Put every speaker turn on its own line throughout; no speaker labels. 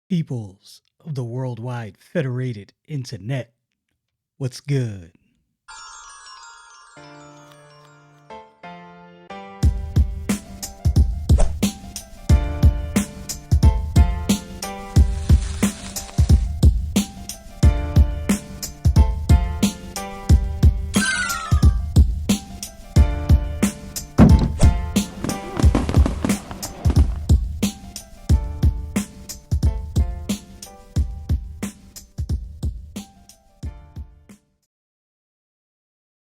Peoples of the worldwide federated internet. What's good?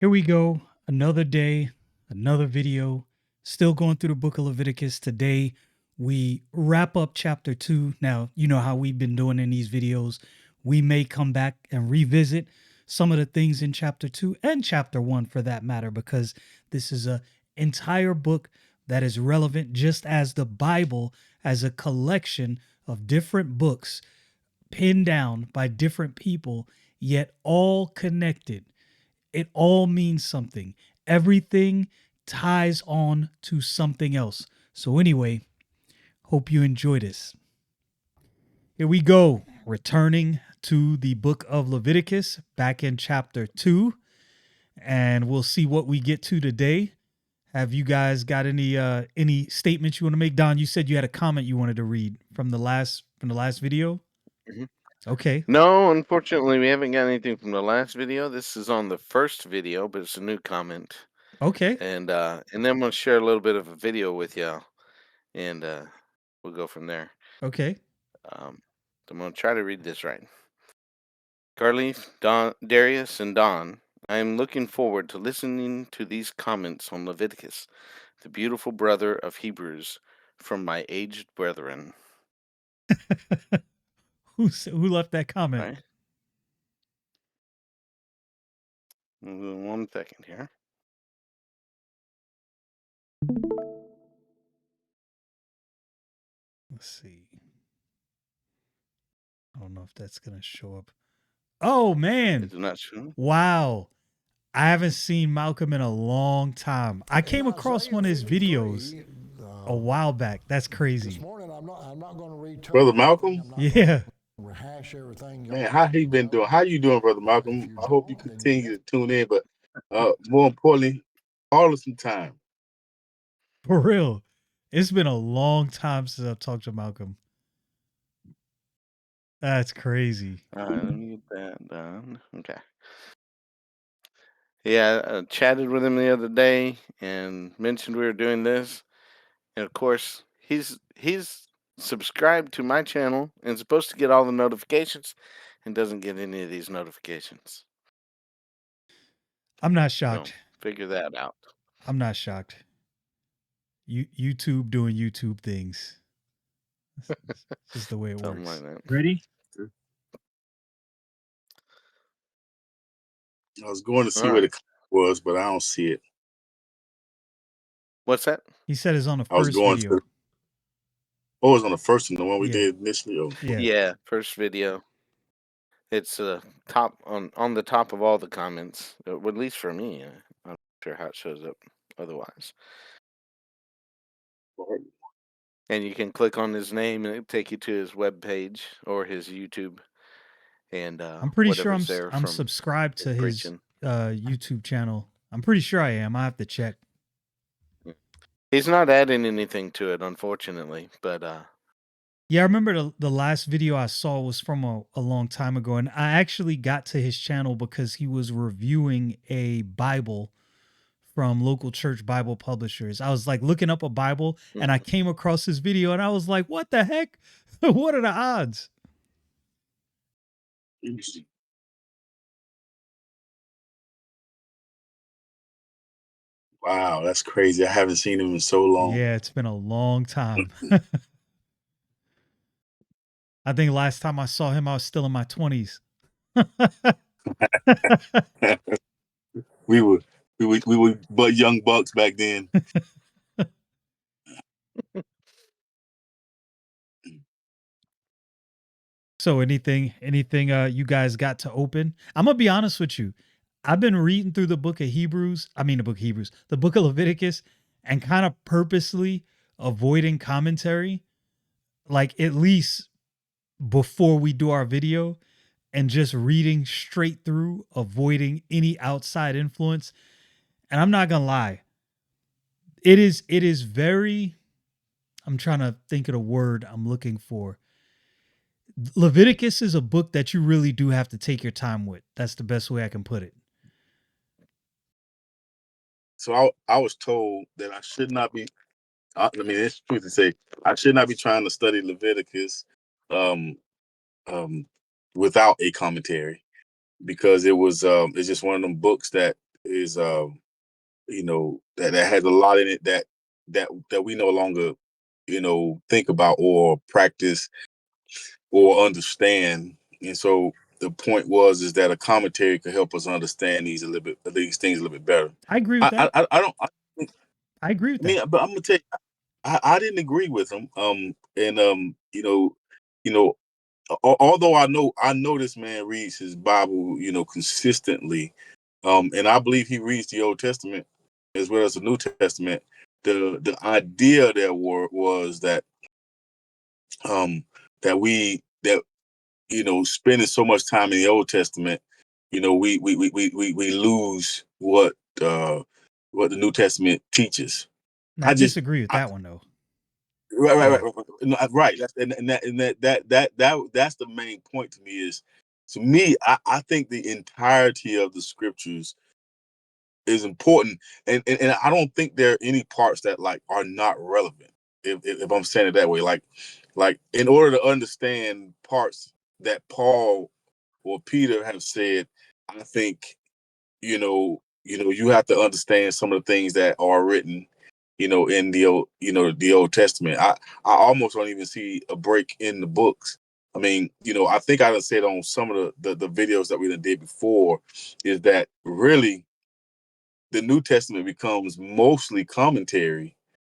Here we go. Another day, another video. Still going through the book of Leviticus. Today, we wrap up chapter 2. Now, you know how we've been doing in these videos. We may come back and revisit some of the things in chapter 2 and chapter 1 for that matter, because this is an entire book that is relevant, just as the Bible as a collection of different books pinned down by different people, yet all connected. It all means something. Everything ties on to something else. So, anyway, hope you enjoy this. Here we go. Returning to the book of Leviticus, back in chapter 2, and we'll see what we get to today. Have you guys got any statements you want to make? Don, you said you had a comment you wanted to read from the last video.
Mhm.
Okay.
No, unfortunately, we haven't got anything from the last video. This is on the first video, but it's a new comment,
Okay.
and then I'm gonna share a little bit of a video with y'all, and we'll go from there.
Okay.
So I'm gonna try to read this right. Carleaf, Don, Darius, and Don, I am looking forward to listening to these comments on Leviticus, the beautiful brother of Hebrews, from my aged brethren.
Who left that comment?
Right? 1 second here.
Let's see. I don't know if that's going to show up. Oh, man.
Is it not showing?
Wow. I haven't seen Malcolm in a long time. I came across one of his videos a while back. That's crazy.
This morning, I'm not going to read
Brother Malcolm.
Yeah.
Rehash everything.
Man, how he been doing? How you doing, Brother Malcolm? I hope you continue to tune in, but more importantly, call us some time.
For real. It's been a long time since I've talked to Malcolm. That's crazy.
All right, let me get that done. Okay. Yeah, I chatted with him the other day and mentioned we were doing this, and of course he's subscribed to my channel and supposed to get all the notifications, and doesn't get any of these notifications.
I'm not
So
shocked.
figure that out.
I'm not shocked. YouTube doing YouTube things. It's just the way it
Something
works.
like that.
Ready? I was going to see
All
where the
right.
comment was, but I don't see it.
What's that?
He said it's on the
I was
first
going
video.
to. Oh, it was on the first one, the one we
Yeah.
did initially. Oh,
Yeah.
Yeah, first video. It's top on the top of all the comments, at least for me. I'm not sure how it shows up otherwise. And you can click on his name and it'll take you to his web page or his YouTube, and
I'm pretty sure
whatever's there
I'm
from
subscribed to his
preaching.
YouTube channel. I'm pretty sure I am. I have to check.
He's not adding anything to it, unfortunately, but
Yeah, I remember the last video I saw was from a long time ago, and I actually got to his channel because he was reviewing a Bible from local church Bible publishers. I was like looking up a Bible, and I came across this video, and I was like, "What the heck? What are the odds?"
interesting. Wow, that's crazy. I haven't seen him in so long.
Yeah, it's been a long time. I think last time I saw him, I was still in my 20s.
we were but young bucks back then.
So anything you guys got to open? I'm gonna be honest with you. I've been reading through the book of the book of Leviticus, and kind of purposely avoiding commentary, like at least before we do our video and just reading straight through, avoiding any outside influence. And I'm not gonna lie, it is very, I'm trying to think of the word I'm looking for. Leviticus is a book that you really do have to take your time with. That's the best way I can put it.
So I was told that I should not be. I mean, it's true to say I should not be trying to study Leviticus um, um, without a commentary because it's just one of them books that is that has a lot in it that we no longer think about or practice or understand. And so the point is that a commentary could help us understand these things a little bit better.
I agree with
I
that.
I, I don't I,
I agree with that.
but I'm gonna tell you, I didn't agree with him. And you know, although I know this man reads his Bible, consistently, and I believe he reads the Old Testament as well as the New Testament. The idea there was that um that spending so much time in the Old Testament, we lose what the New Testament teaches.
And I
I just
disagree with
I,
that one though.
right, right,
Yeah.
right, right, no, right. That's the main point to me is to me. I think the entirety of the scriptures is important, and I don't think there are any parts that like are not relevant. If I'm saying it that way, like in order to understand parts that Paul or Peter have said, I think you have to understand some of the things that are written, in the Old Testament. I almost don't even see a break in the books. I mean, I think I done said on some of the videos that we done did before, is that really the New Testament becomes mostly commentary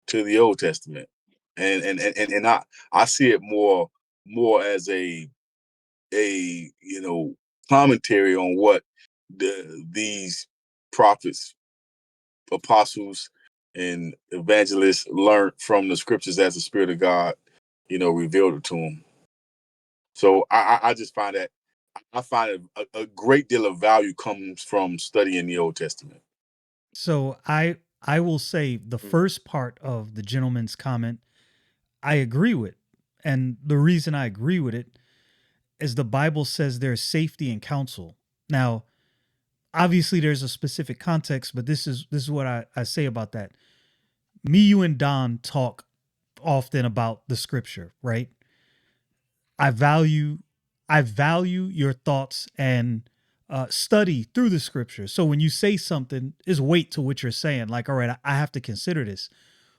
to the Old Testament, and I see it more as a commentary on what these prophets, apostles, and evangelists learned from the scriptures as the Spirit of God, revealed it to them. So I just find that I find a great deal of value comes from studying the Old Testament.
So I will say the
Mm.
first part of the gentleman's comment I agree with. And the reason I agree with it is the Bible says there's safety in counsel. Now, obviously there's a specific context, but this is what I say about that. Me, you, and Don talk often about the scripture, right? I value I value your thoughts and study through the scripture. So when you say something, is weight to what you're saying. Like, all right, I have to consider this.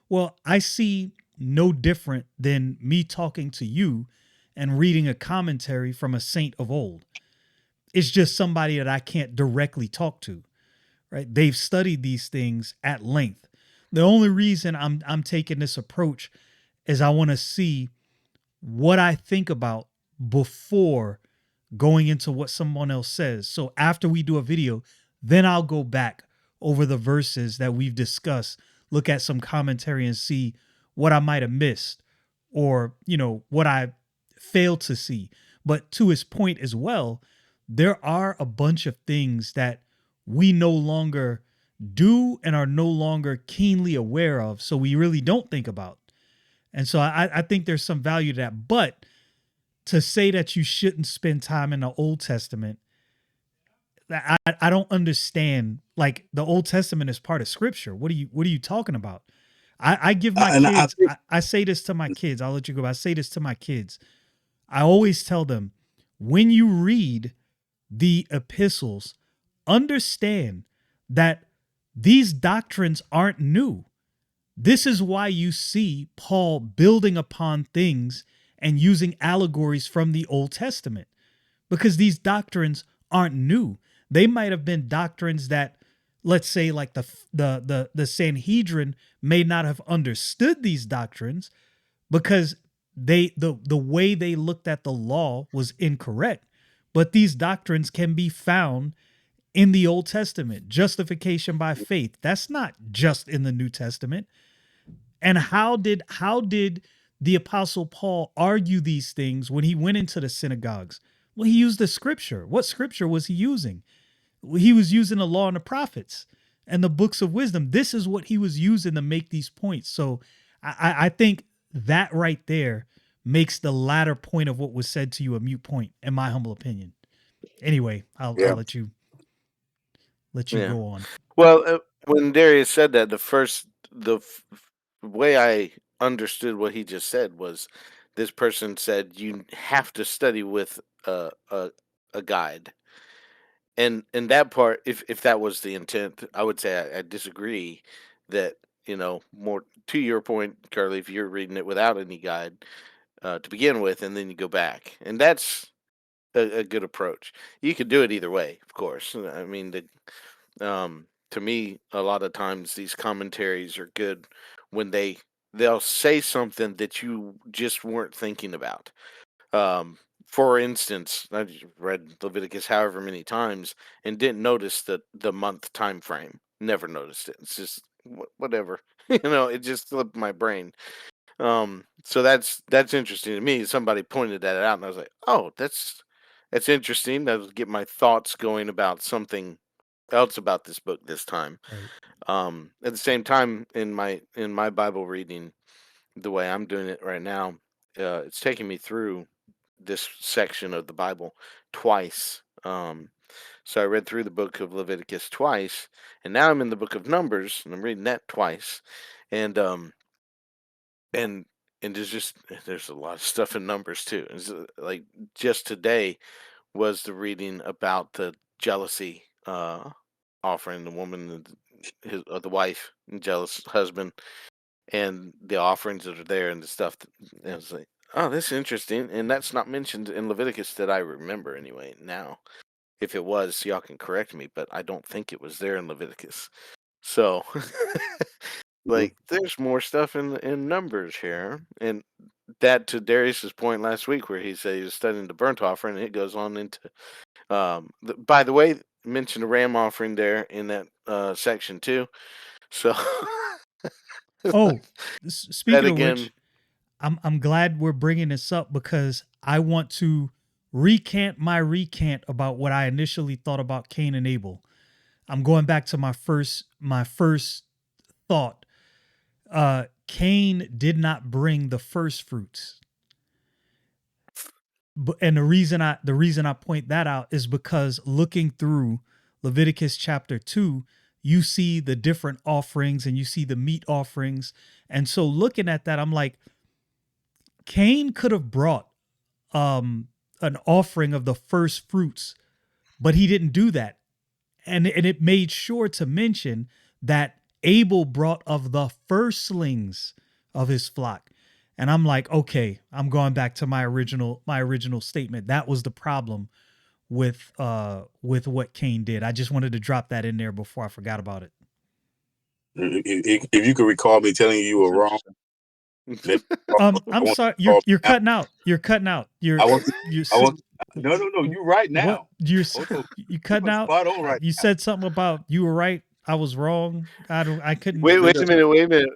Well, I see no different than me talking to you and reading a commentary from a saint of old. It's just somebody that I can't directly talk to, right? They've studied these things at length. The only reason I'm taking this approach is I want to see what I think about before going into what someone else says. So after we do a video, then I'll go back over the verses that we've discussed, look at some commentary and see what I might have missed or, what I failed to see. But to his point as well, there are a bunch of things that we no longer do and are no longer keenly aware of. So we really don't think about. And so I think there's some value to that. But to say that you shouldn't spend time in the Old Testament, I don't understand. Like the Old Testament is part of Scripture. What are you talking about? I give my
And I
kids.
think
I say this to my kids. I'll let you go. I say this to my kids. I always tell them when you read the epistles, understand that these doctrines aren't new. This is why you see Paul building upon things and using allegories from the Old Testament because these doctrines aren't new. They might have been doctrines that, let's say, like the Sanhedrin may not have understood these doctrines because the way they looked at the law was incorrect. But these doctrines can be found in the Old Testament. Justification by faith. That's not just in the New Testament. And how did the Apostle Paul argue these things when he went into the synagogues? Well, he used the scripture. What scripture was he using? He was using the law and the prophets and the books of wisdom. This is what he was using to make these points. So I think that right there makes the latter point of what was said to you a mute point, in my humble opinion. Anyway, I'll
Yeah.
let you
Yeah.
go on.
Well, when Darius said that, the way I understood what he just said was, this person said you have to study with a guide, and that part, if that was the intent, I would say I disagree. That, more to your point, Carly, if you're reading it without any guide to begin with, and then you go back, and that's a good approach. You could do it either way, of course. I mean, to me, a lot of times these commentaries are good when they'll say something that you just weren't thinking about. Um, for instance, I just read Leviticus however many times and didn't notice the month time frame. Never noticed it. It's just whatever. It just slipped my brain. So that's interesting to me. Somebody pointed that out, and I was like, "Oh, that's interesting." That'll get my thoughts going about something else about this book this time.
Right.
At the same time, in my Bible reading, the way I'm doing it right now, it's taking me through this section of the Bible twice. So I read through the book of Leviticus twice, and now I'm in the book of Numbers, and I'm reading that twice, and and there's a lot of stuff in Numbers too. It's like just today was the reading about the jealousy offering, the woman, the wife, and jealous husband, and the offerings that are there, and the stuff. And it's like, oh, this is interesting, and that's not mentioned in Leviticus that I remember anyway. Now, if it was, y'all can correct me, but I don't think it was there in Leviticus. So,
Mhm.
like, there's more stuff in Numbers here, and that, to Darius's point last week, where he said he was studying the burnt offering, and it goes on into. By the way, mentioned a ram offering there in that section too. So
Oh,
that
speaking of
again,
which, I'm glad we're bringing this up because I want to recant my recant about what I initially thought about Cain and Abel. I'm going back to my first thought. Cain did not bring the first fruits. And the reason I point that out is because looking through Leviticus chapter 2, you see the different offerings and you see the meat offerings. And so looking at that, I'm like, Cain could have brought an offering of the first fruits, but he didn't do that. And it made sure to mention that Abel brought of the firstlings of his flock. And I'm like, okay, I'm going back to my original statement. That was the problem with what Cain did. I just wanted to drop that in there before I forgot about it.
If you could recall me telling you you
that's
were wrong,
interesting.
let me, I
I'm
want
sorry.
to
You're
recall
you're
now.
cutting out. You're cutting out.
I want,
You're
I want. No, no, no. You're right
what
now.
you're
Oh no,
you
you
cutting
are
out.
spot on right
You
now.
said something about you were right. I was wrong. I couldn't.
Wait,
No,
wait
no.
a minute, wait a minute.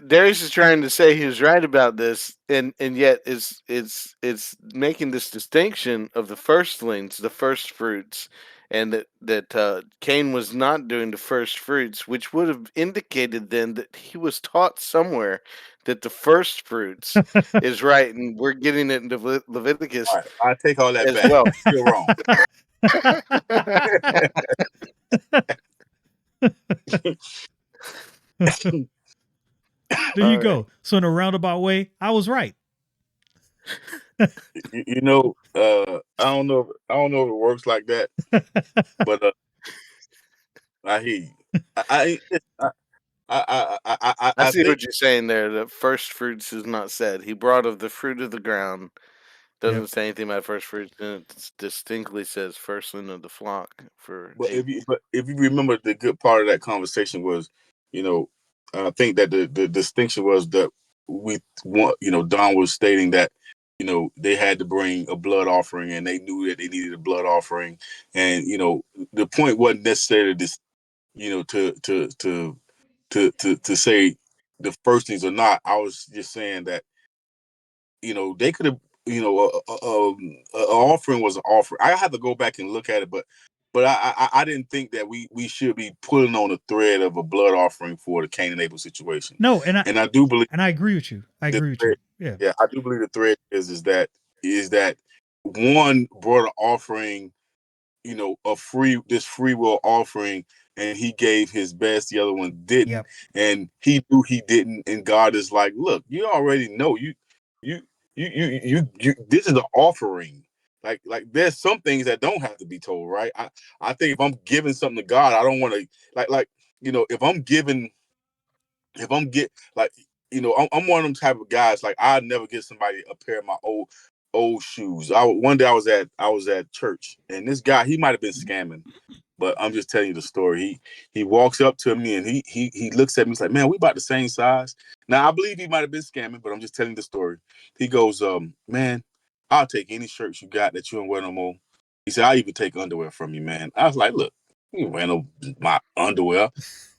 Darius is trying to say he was right about this, and yet it's making this distinction of the firstlings, the first fruits, and that Cain was not doing the first fruits, which would have indicated then that he was taught somewhere that the first fruits is right, and we're getting it into
All
Leviticus
right, I take all that
as
back.
well.
You're wrong.
There you
All right.
go. So in a roundabout way, I was right.
I don't know if it works like that, but I hear you. I, I,
I
I
see
think.
what you're saying there. The first fruits is not said. He brought of the fruit of the ground.
Yep.
Doesn't say anything about first fruits. And it distinctly says firstling of the flock for Abel.
But if you remember, the good part of that conversation was, you know, I think that the distinction was that we want, Don was stating that, they had to bring a blood offering, and they knew that they needed a blood offering, and the point wasn't necessarily this, to say the first things or not. I was just saying that they could have, an offering was an offering. I have to go back and look at it, but I didn't think that we should be pulling on the thread of a blood offering for the Cain and Abel situation.
No, and
And I do believe
I agree with you. I
the
agree with
thread,
you. Yeah.
yeah, I do believe the thread is that one brought an offering, a free will offering, and he gave his best, the other one didn't,
Yep.
and he knew he didn't, and God is like, look, you already know, you you this is an offering. Like there's some things that don't have to be told, right? I think if I'm giving something to God, I don't want to, like if I'm giving, if I'm get like, I'm one of them type of guys. Like, I'd never get somebody a pair of my old shoes. One day I was at church, and this guy, he might have been scamming, but I'm just telling you the story. He walks up to me, and he looks at me. He's like, "Man, we about the same size." Now I believe he might have been scamming, but I'm just telling you the story. He goes, "Man, I'll take any shirts you got that you don't wear no more." He said, "I'll even take underwear from you, man." I was like, "Look, you ain't wear no my underwear."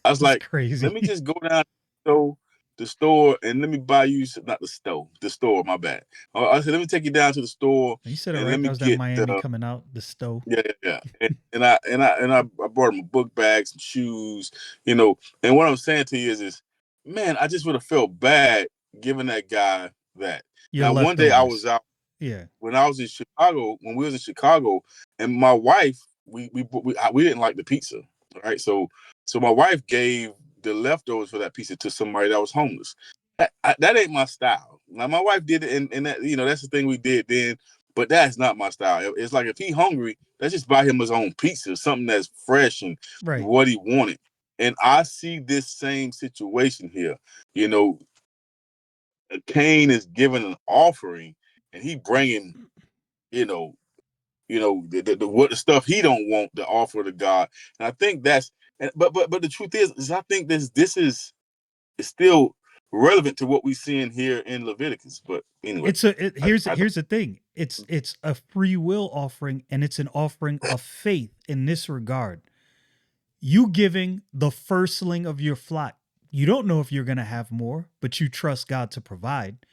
I was
It's
like, "Let me
crazy.
just go down to the store and let me buy you some, not the stove, the store, my bad." I said, "Let me take you down to the store
You said it
and let
right.
me
That was that
get
Miami coming out the stove.
yeah, yeah, yeah." And I brought him a book bag, some shoes, you know. And what I'm saying to you is man, I just would have felt bad giving that guy that.
Your
Now, one day I was
leftovers.
out
Yeah.
when I was in Chicago, when we was in Chicago, and my wife, we didn't like the pizza, right? So my wife gave the leftovers for that pizza to somebody that was homeless. That ain't my style. Now my wife did it, and that, that's the thing we did then. But that's not my style. It's like, if he hungry, let's just buy him his own pizza, something that's fresh and
Right.
what he wanted. And I see this same situation here. You know, Cain is giving an offering, and he bringing, you know, what the stuff he don't want to offer to God. And I think that's, but the truth is I think this is still relevant to what we see in here in Leviticus. But anyway, I don't.
Here's the thing. It's a free will offering, and it's an offering of faith in this regard. You giving the firstling of your flock. You don't know if you're going to have more, but you trust God to provide.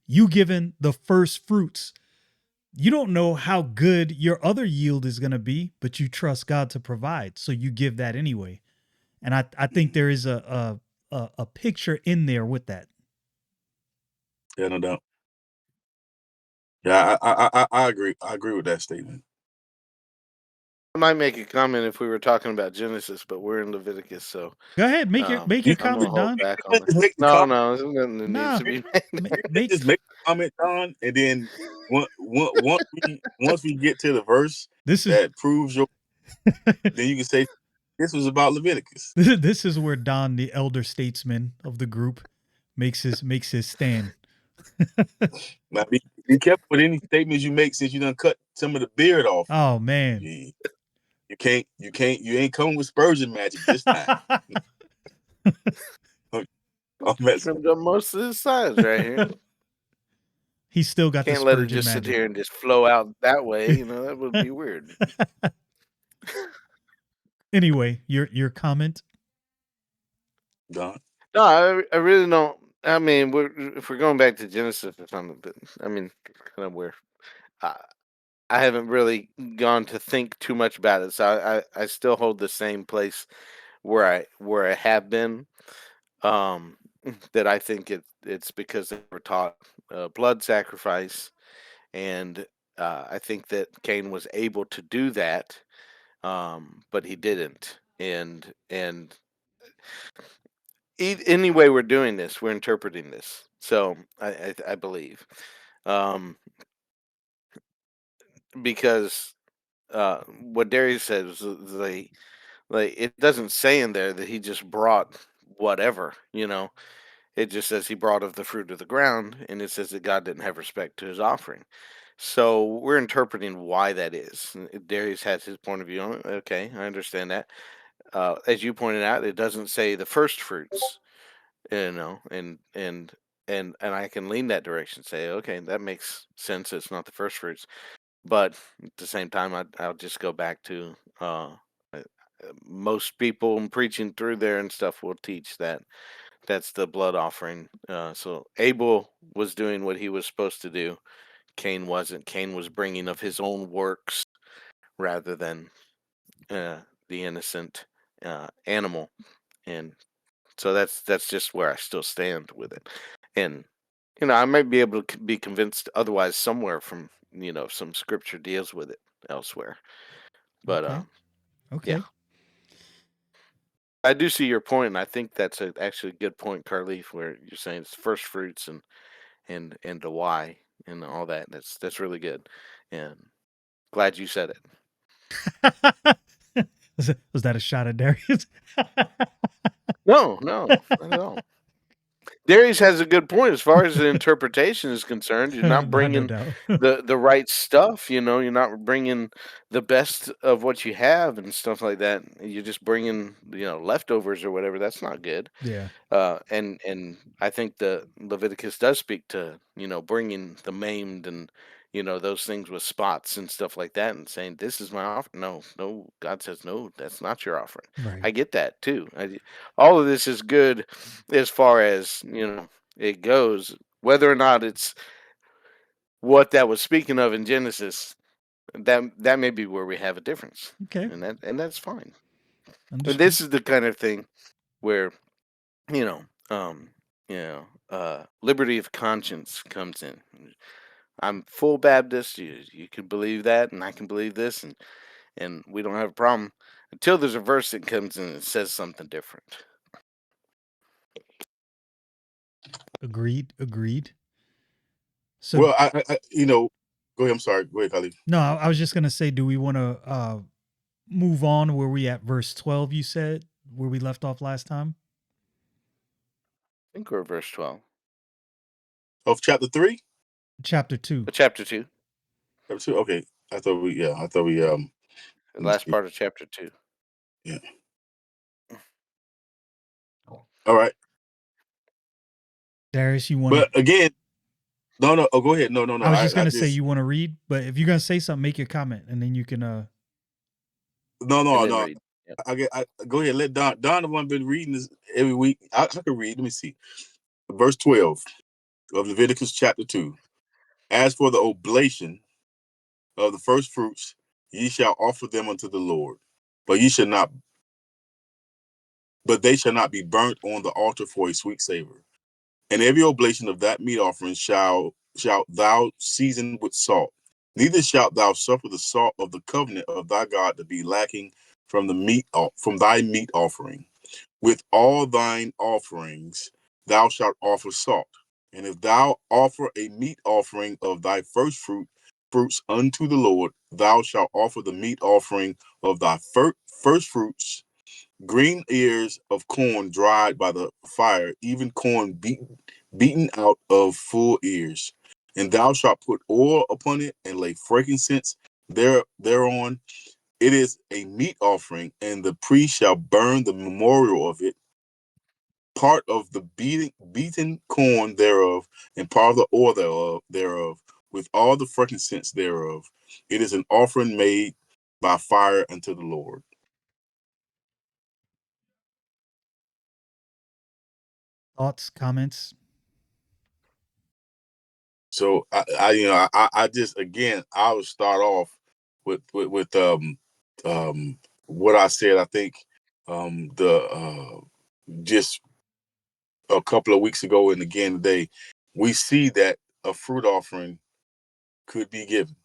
You giving the first fruits. You don't know how good your other yield is going to be, but you trust God to provide. So you give that anyway. And I think there is a picture in there with that.
Yeah, no doubt. Yeah, I agree. I agree with that statement.
I might make a comment if we were talking about Genesis, but we're in Leviticus, so
Go ahead, make
You,
your
I'm
you,
gonna
comment,
hold
Don.
back
you
on
can
it.
just make the
No,
comment.
no, there's nothing that needs
Nah,
to be
You
made.
can
make
just make a comment on, and then once we get to the verse
this is
that proves your, then you can say this was about Leviticus.
this is where Don, the elder statesman of the group, makes his stand.
Now be careful with any statements you make, since you done cut some of the beard off.
Oh man.
You, you ain't coming with Spurgeon magic this time. I'm messing.
Trimmed up most of the sides right here.
He's still got the
Can't let it
Spurgeon
just sit
magic.
here and just flow out that way. That would be weird.
Anyway, your comment.
Don.
No, I really don't. I mean, if we're going back to Genesis or something, but I mean, kind of where I, I haven't really gone to think too much about it, so I still hold the same place where I have been. Um, that I think it's because they were taught blood sacrifice, and I think that Cain was able to do that, but he didn't. And any way we're doing this, we're interpreting this. So I believe, um, because what Darius says, like it doesn't say in there that he just brought whatever. It just says he brought of the fruit of the ground, and it says that God didn't have respect to his offering. So we're interpreting why that is. Darius has his point of view on it. Okay, I understand that. As you pointed out, it doesn't say the first fruits, and I can lean that direction. Say, okay, that makes sense. It's not the first fruits, but at the same time, I'll just go back to most people preaching through there and stuff will teach that That's the blood offering. So Abel was doing what he was supposed to do. Cain wasn't. Cain was bringing of his own works rather than uh, the innocent animal, and so that's just where I still stand with it. And I might be able to be convinced otherwise somewhere from some scripture deals with it elsewhere. But
Okay.
yeah,
Okay.
I do see your point, and I think that's actually a good point, Carleaf, where you're saying it's first fruits and the why and all that. That's really good, and glad you said it.
Was that a shot at Darius?
No, no, not at all. Darius has a good point as far as the interpretation is concerned. You're not
No
bringing
doubt.
the right stuff. You're not bringing the best of what you have and stuff like that. You're just bringing leftovers or whatever. That's not good.
Yeah.
And I think the Leviticus does speak to bringing the maimed and those things with spots and stuff like that, and saying this is my offer. No, no, God says no, that's not your offering.
Right.
I get that too. All of this is good as far as it goes. Whether or not it's what that was speaking of in Genesis, that may be where we have a difference,
Okay.
and that's fine. And
Understood.
this is the kind of thing where you know, um, liberty of conscience comes in. I'm full Baptist. You can believe that, and I can believe this, and we don't have a problem until there's a verse that comes in and says something different.
Agreed. Agreed. So
Well, go ahead. I'm sorry. Go ahead, Khalid.
no, I was just gonna say, do we want to move on where we at verse 12? You said where we left off last time.
I think we're verse 12,
Of chapter 3,
Chapter 2.
chapter 2,
chapter 2. Okay, I thought we.
the
Let me
last
see.
part of chapter 2.
Yeah. All right.
Darius, you want to?
But again, no, no. Oh, go ahead. No, no, no.
I was just
I
gonna say
just
you want to read, but if you're gonna say something, make your comment, and then you can.
no,
And
no,
then
no.
read. Yep.
I go ahead. Let Don the one been reading this every week. I can read. Let me see. Verse 12 of Leviticus chapter 2. As for the oblation of the first fruits, ye shall offer them unto the Lord, but ye shall not. But they shall not be burnt on the altar for a sweet savor. And every oblation of that meat offering shalt thou season with salt. Neither shalt thou suffer the salt of the covenant of thy God to be lacking from thy meat offering. With all thine offerings thou shalt offer salt. And if thou offer a meat offering of thy fruits unto the Lord, thou shalt offer the meat offering of thy first fruits, green ears of corn dried by the fire, even corn beaten out of full ears. And thou shalt put oil upon it and lay frankincense thereon. It is a meat offering, and the priest shall burn the memorial of it, part of the beaten corn thereof, and part of the oil thereof, with all the frankincense thereof. It is an offering made by fire unto the Lord.
Thoughts, comments.
So I just again I would start off with what I said. I think the just a couple of weeks ago and again today, we see that a fruit offering could be given,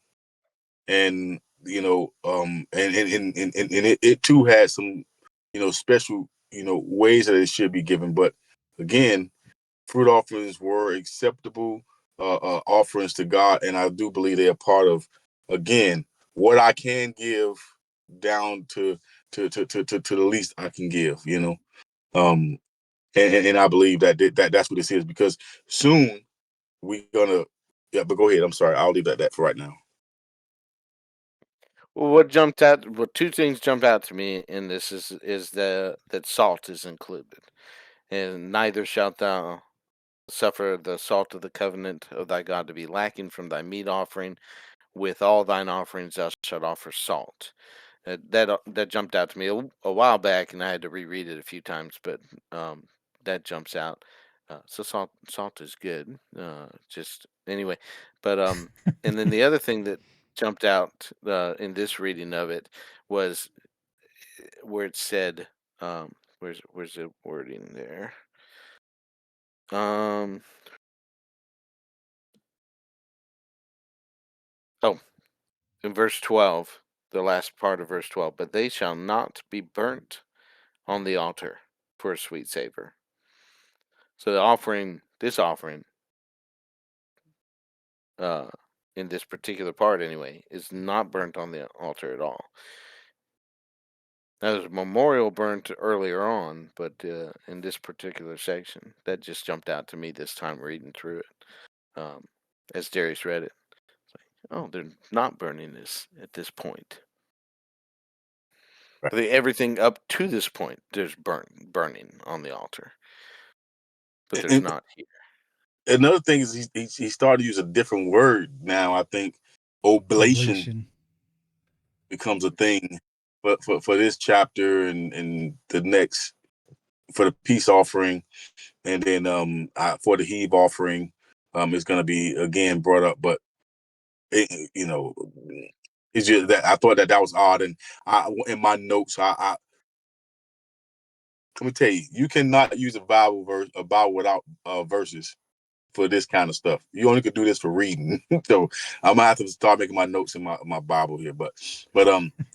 and and it too has some special ways that it should be given. But again, fruit offerings were acceptable offerings to God, and I do believe they are part of, again, what I can give down to the least I can give. Um, and I believe that's what this is, because soon we're gonna. Yeah, but go ahead. I'm sorry. I'll leave that for right now.
Well, what jumped out? Well, two things jump out to me in this is that salt is included, and neither shalt thou suffer the salt of the covenant of thy God to be lacking from thy meat offering. With all thine offerings thou shalt offer salt. That jumped out to me a while back, and I had to reread it a few times. But um, that jumps out. So salt is good. Just anyway, but and then the other thing that jumped out in this reading of it was where it said, where's the wording there? Um, oh, in verse 12, the last part of verse 12, but they shall not be burnt on the altar for a sweet savor. So this offering, uh, in this particular part anyway, is not burnt on the altar at all. Now, there's a memorial burnt earlier on, but in this particular section, that just jumped out to me this time reading through it, as Darius read it. It's like, oh, they're not burning this at this point.
Right.
Everything up to this point, there's burning on the altar, but there's
And
not here.
another thing is he started to use a different word now. I think oblation
Oblation.
becomes a thing for this chapter and the next, for the peace offering, and then for the heave offering, is going to be again brought up. But you know, it's just that I thought that was odd, and in my notes, let me tell you, you cannot use a Bible without verses for this kind of stuff. You only could do this for reading. So I'm gonna have to start making my notes in my Bible here. But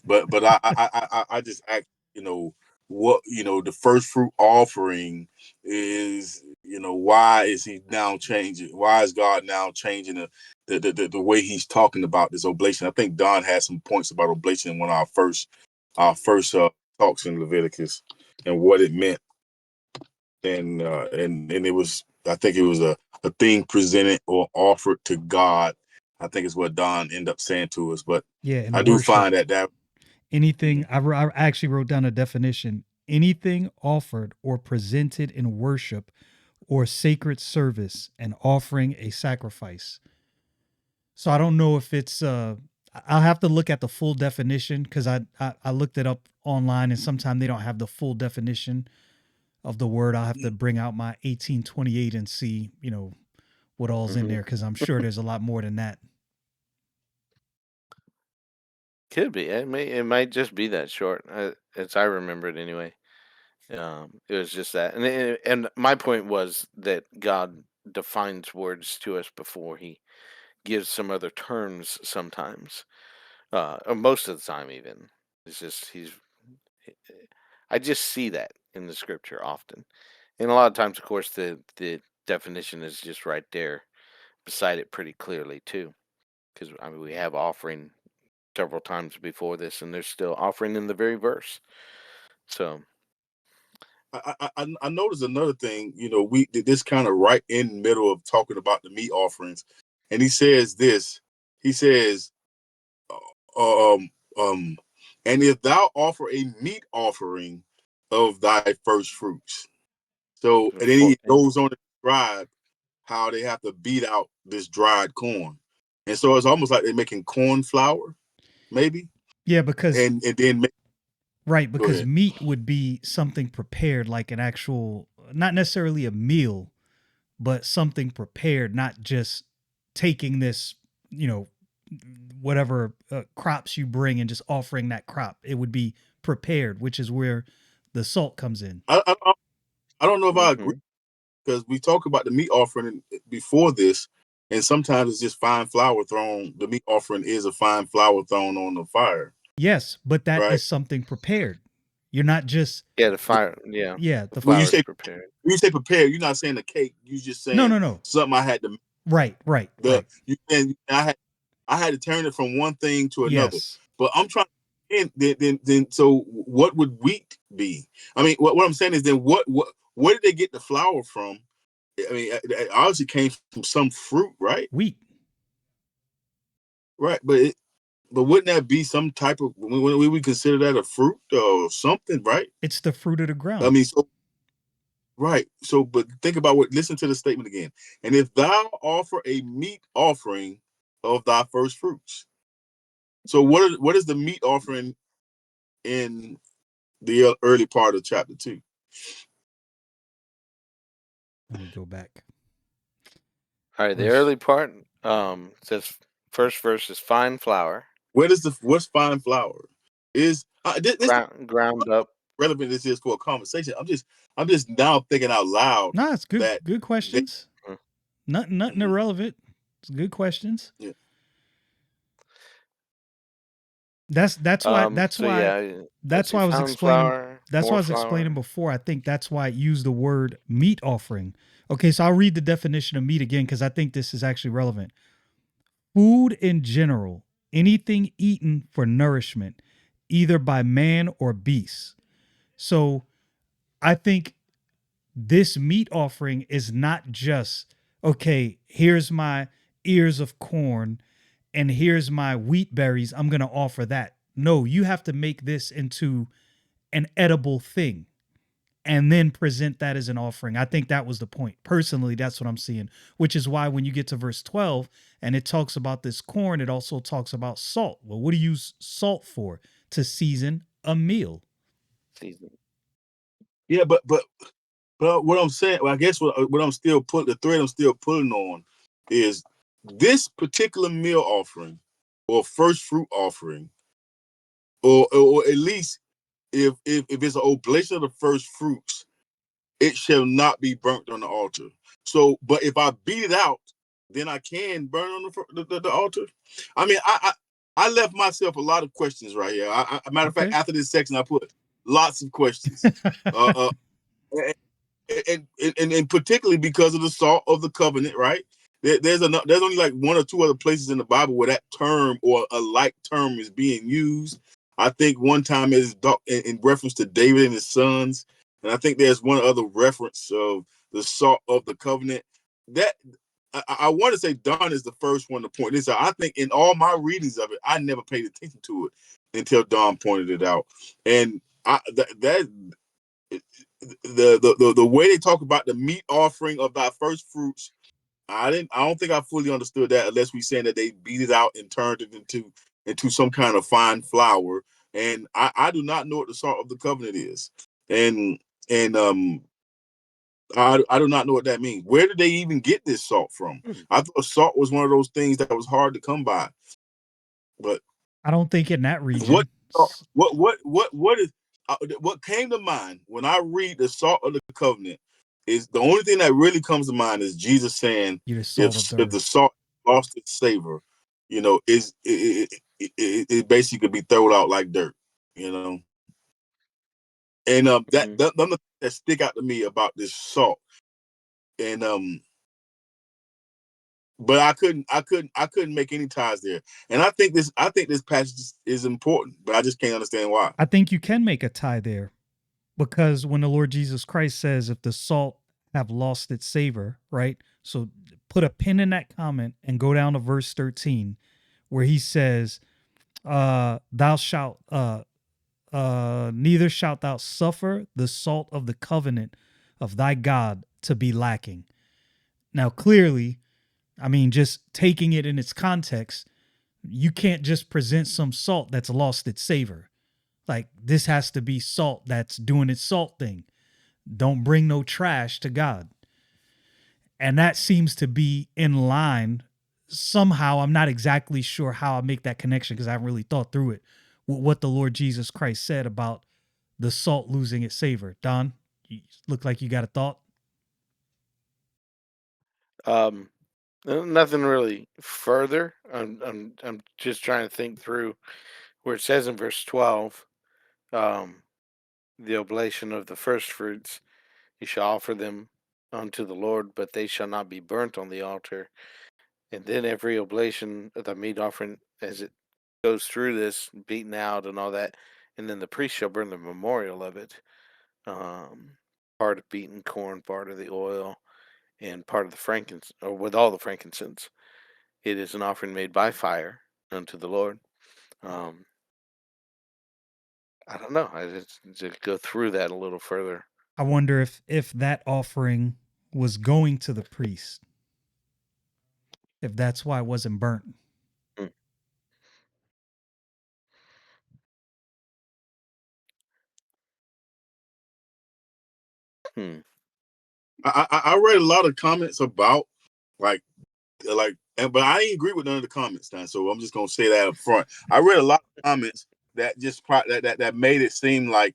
I just act, what, the first fruit offering is, why is he now changing? Why is God now changing the way he's talking about this oblation? I think Don had some points about oblation in one of our first talks in Leviticus and what it meant. And it was, I think it was a thing presented or offered to God. I think is what Don ended up saying to us. But
Yeah, and
I do
worship.
find that
Anything, I actually wrote down a definition: anything offered or presented in worship or sacred service and offering a sacrifice. So I don't know if it's I'll have to look at the full definition because I looked it up online and sometimes they don't have the full definition of the word. I'll have to bring out my 1828 and see, what all's in
Hmm.
there because I'm sure there's a lot more than that.
Could be. It might just be that short, as I remember it anyway. It was just that, and my point was that God defines words to us before He gives some other terms. Sometimes, or most of the time, even it's just I just see that in the Scripture often, and a lot of times, of course, the definition is just right there beside it pretty clearly too. Because I mean, we have offering several times before this, and there's still offering in the very verse. So,
I noticed another thing. We did this kind of right in the middle of talking about the meat offerings, and he says this. He says, um, um, and if thou offer a meat offering of thy first fruits. So, and then he goes on to describe how they have to beat out this dried corn. And so it's almost like they're making corn flour, maybe.
Yeah, because
And then
right,
go
because
ahead.
meat would be something prepared like an actual, not necessarily a meal, but something prepared, not just taking this, you know, whatever crops you bring and just offering that crop. It would be prepared, which is where the salt comes in.
I don't know if I agree,
hmm
because we talk about the meat offering before this, and sometimes it's just fine flour thrown. The meat offering is a fine flour thrown on the fire,
Yes, but that
right?
is something prepared. You're not just,
yeah, the fire, yeah,
yeah,
the
When you
flour is
say
prepared.
prepared, you're not saying a cake. You're just
no,
saying
no, no.
something I had to
Right, right,
the
right.
you and I had to turn it from one thing to another.
Yes.
But I'm trying. And then so what would wheat be? I mean, what I'm saying is, then what where did they get the flour from? I mean, it obviously came from some fruit, right?
Wheat.
Right, but wouldn't that be some type of, we would consider that a fruit or something, right?
It's the fruit of the
I
ground.
mean, so right. So, but think about listen to the statement again. And if thou offer a meat offering of thy first fruits. So what is the meat offering in the early part of chapter 2?
Let me go back.
All right, the
Verse.
early part says first verse is fine flour,
What's fine flour? Is this
ground up.
relevant this is for a conversation? I'm just now thinking out loud
Nah, it's good.
that
Good
they.
questions.
Mm,
Nothing
Mhm,
irrelevant. It's good questions.
yeah.
That's why that's
so
why
yeah, let's
that's
see,
why I was
fine
explaining
flour,
that's why I
more
was explaining
flour.
before. I think that's why I used the word meat offering. Okay, so I'll read the definition of meat again because I think this is actually relevant. Food in general, anything eaten for nourishment, either by man or beast. So I think this meat offering is not just, okay, here's my ears of corn and here's my wheat berries. I'm going to offer that. No, you have to make this into an edible thing and then present that as an offering. I think that was the point. Personally, that's what I'm seeing, which is why when you get to verse 12 and it talks about this corn, it also talks about salt. Well, what do you use salt for? To season a meal.
Season.
Yeah, but what I'm saying, well, I guess what I'm still put the thread I'm still pulling on is this particular meal offering or first fruit offering, or at least if it's an oblation of the first fruits, it shall not be burnt on the altar. So, but if I beat it out, then I can burn on the altar. I mean, I left myself a lot of questions right here. Matter of fact,
Okay.
after this section, I put lots of questions. Uh, uh, and particularly because of the salt of the covenant, right? There's only like one or two other places in the Bible where that term or a like term is being used. I think one time is in reference to David and his sons, and I think there's one other reference of the salt of the covenant. That I want to say Don is the first one to point this out. I think in all my readings of it, I never paid attention to it until Don pointed it out, and that the way they talk about the meat offering of thy first fruits, I don't think I fully understood that unless we saying that they beat it out and turned it into some kind of fine flour. And I do not know what the salt of the covenant is. And and I do not know what that means. Where did they even get this salt from?
Hmm.
I thought salt was one of those things that was hard to come by. But
I don't think in that
what
region.
what is what came to mind when I read the salt of the covenant is the only thing that really comes to mind is Jesus saying
You're the salt of
if
the
the
earth.
salt lost its savor, is it basically could be thrown out like dirt, you know. And
Mhm.
that stick out to me about this salt, and but I couldn't make any ties there. And I think this passage is important, but I just can't understand why.
I think you can make a tie there because when the Lord Jesus Christ says, if the salt have lost its savor, right? So put a pin in that comment and go down to verse 13 where he says, thou shalt, neither shalt thou suffer the salt of the covenant of thy God to be lacking. Now, clearly, I mean, just taking it in its context, you can't just present some salt that's lost its savor. Like, this has to be salt that's doing its salt thing. Don't bring no trash to God. And that seems to be in line somehow. I'm not exactly sure how I make that connection because I haven't really thought through it with what the Lord Jesus Christ said about the salt losing its savor. Don, you look like you got a thought.
Um, nothing really further. I'm just trying to think through where it says in verse 12, um, the oblation of the first fruits. You shall offer them unto the Lord, but they shall not be burnt on the altar. And then every oblation of the meat offering, as it goes through this, beaten out and all that, and then the priest shall burn the memorial of it. Um, Part of beaten corn, part of the oil, and part of the frankincense, or with all the frankincense. It is an offering made by fire unto the Lord. Um, I don't know. I just go through that a little further.
I wonder if that offering was going to the priest, if that's why it wasn't burnt.
Mm, Hmm.
I read a lot of comments about like but I didn't agree with none of the comments now, so I'm just gonna say that up front. I read a lot of comments that that made it seem like,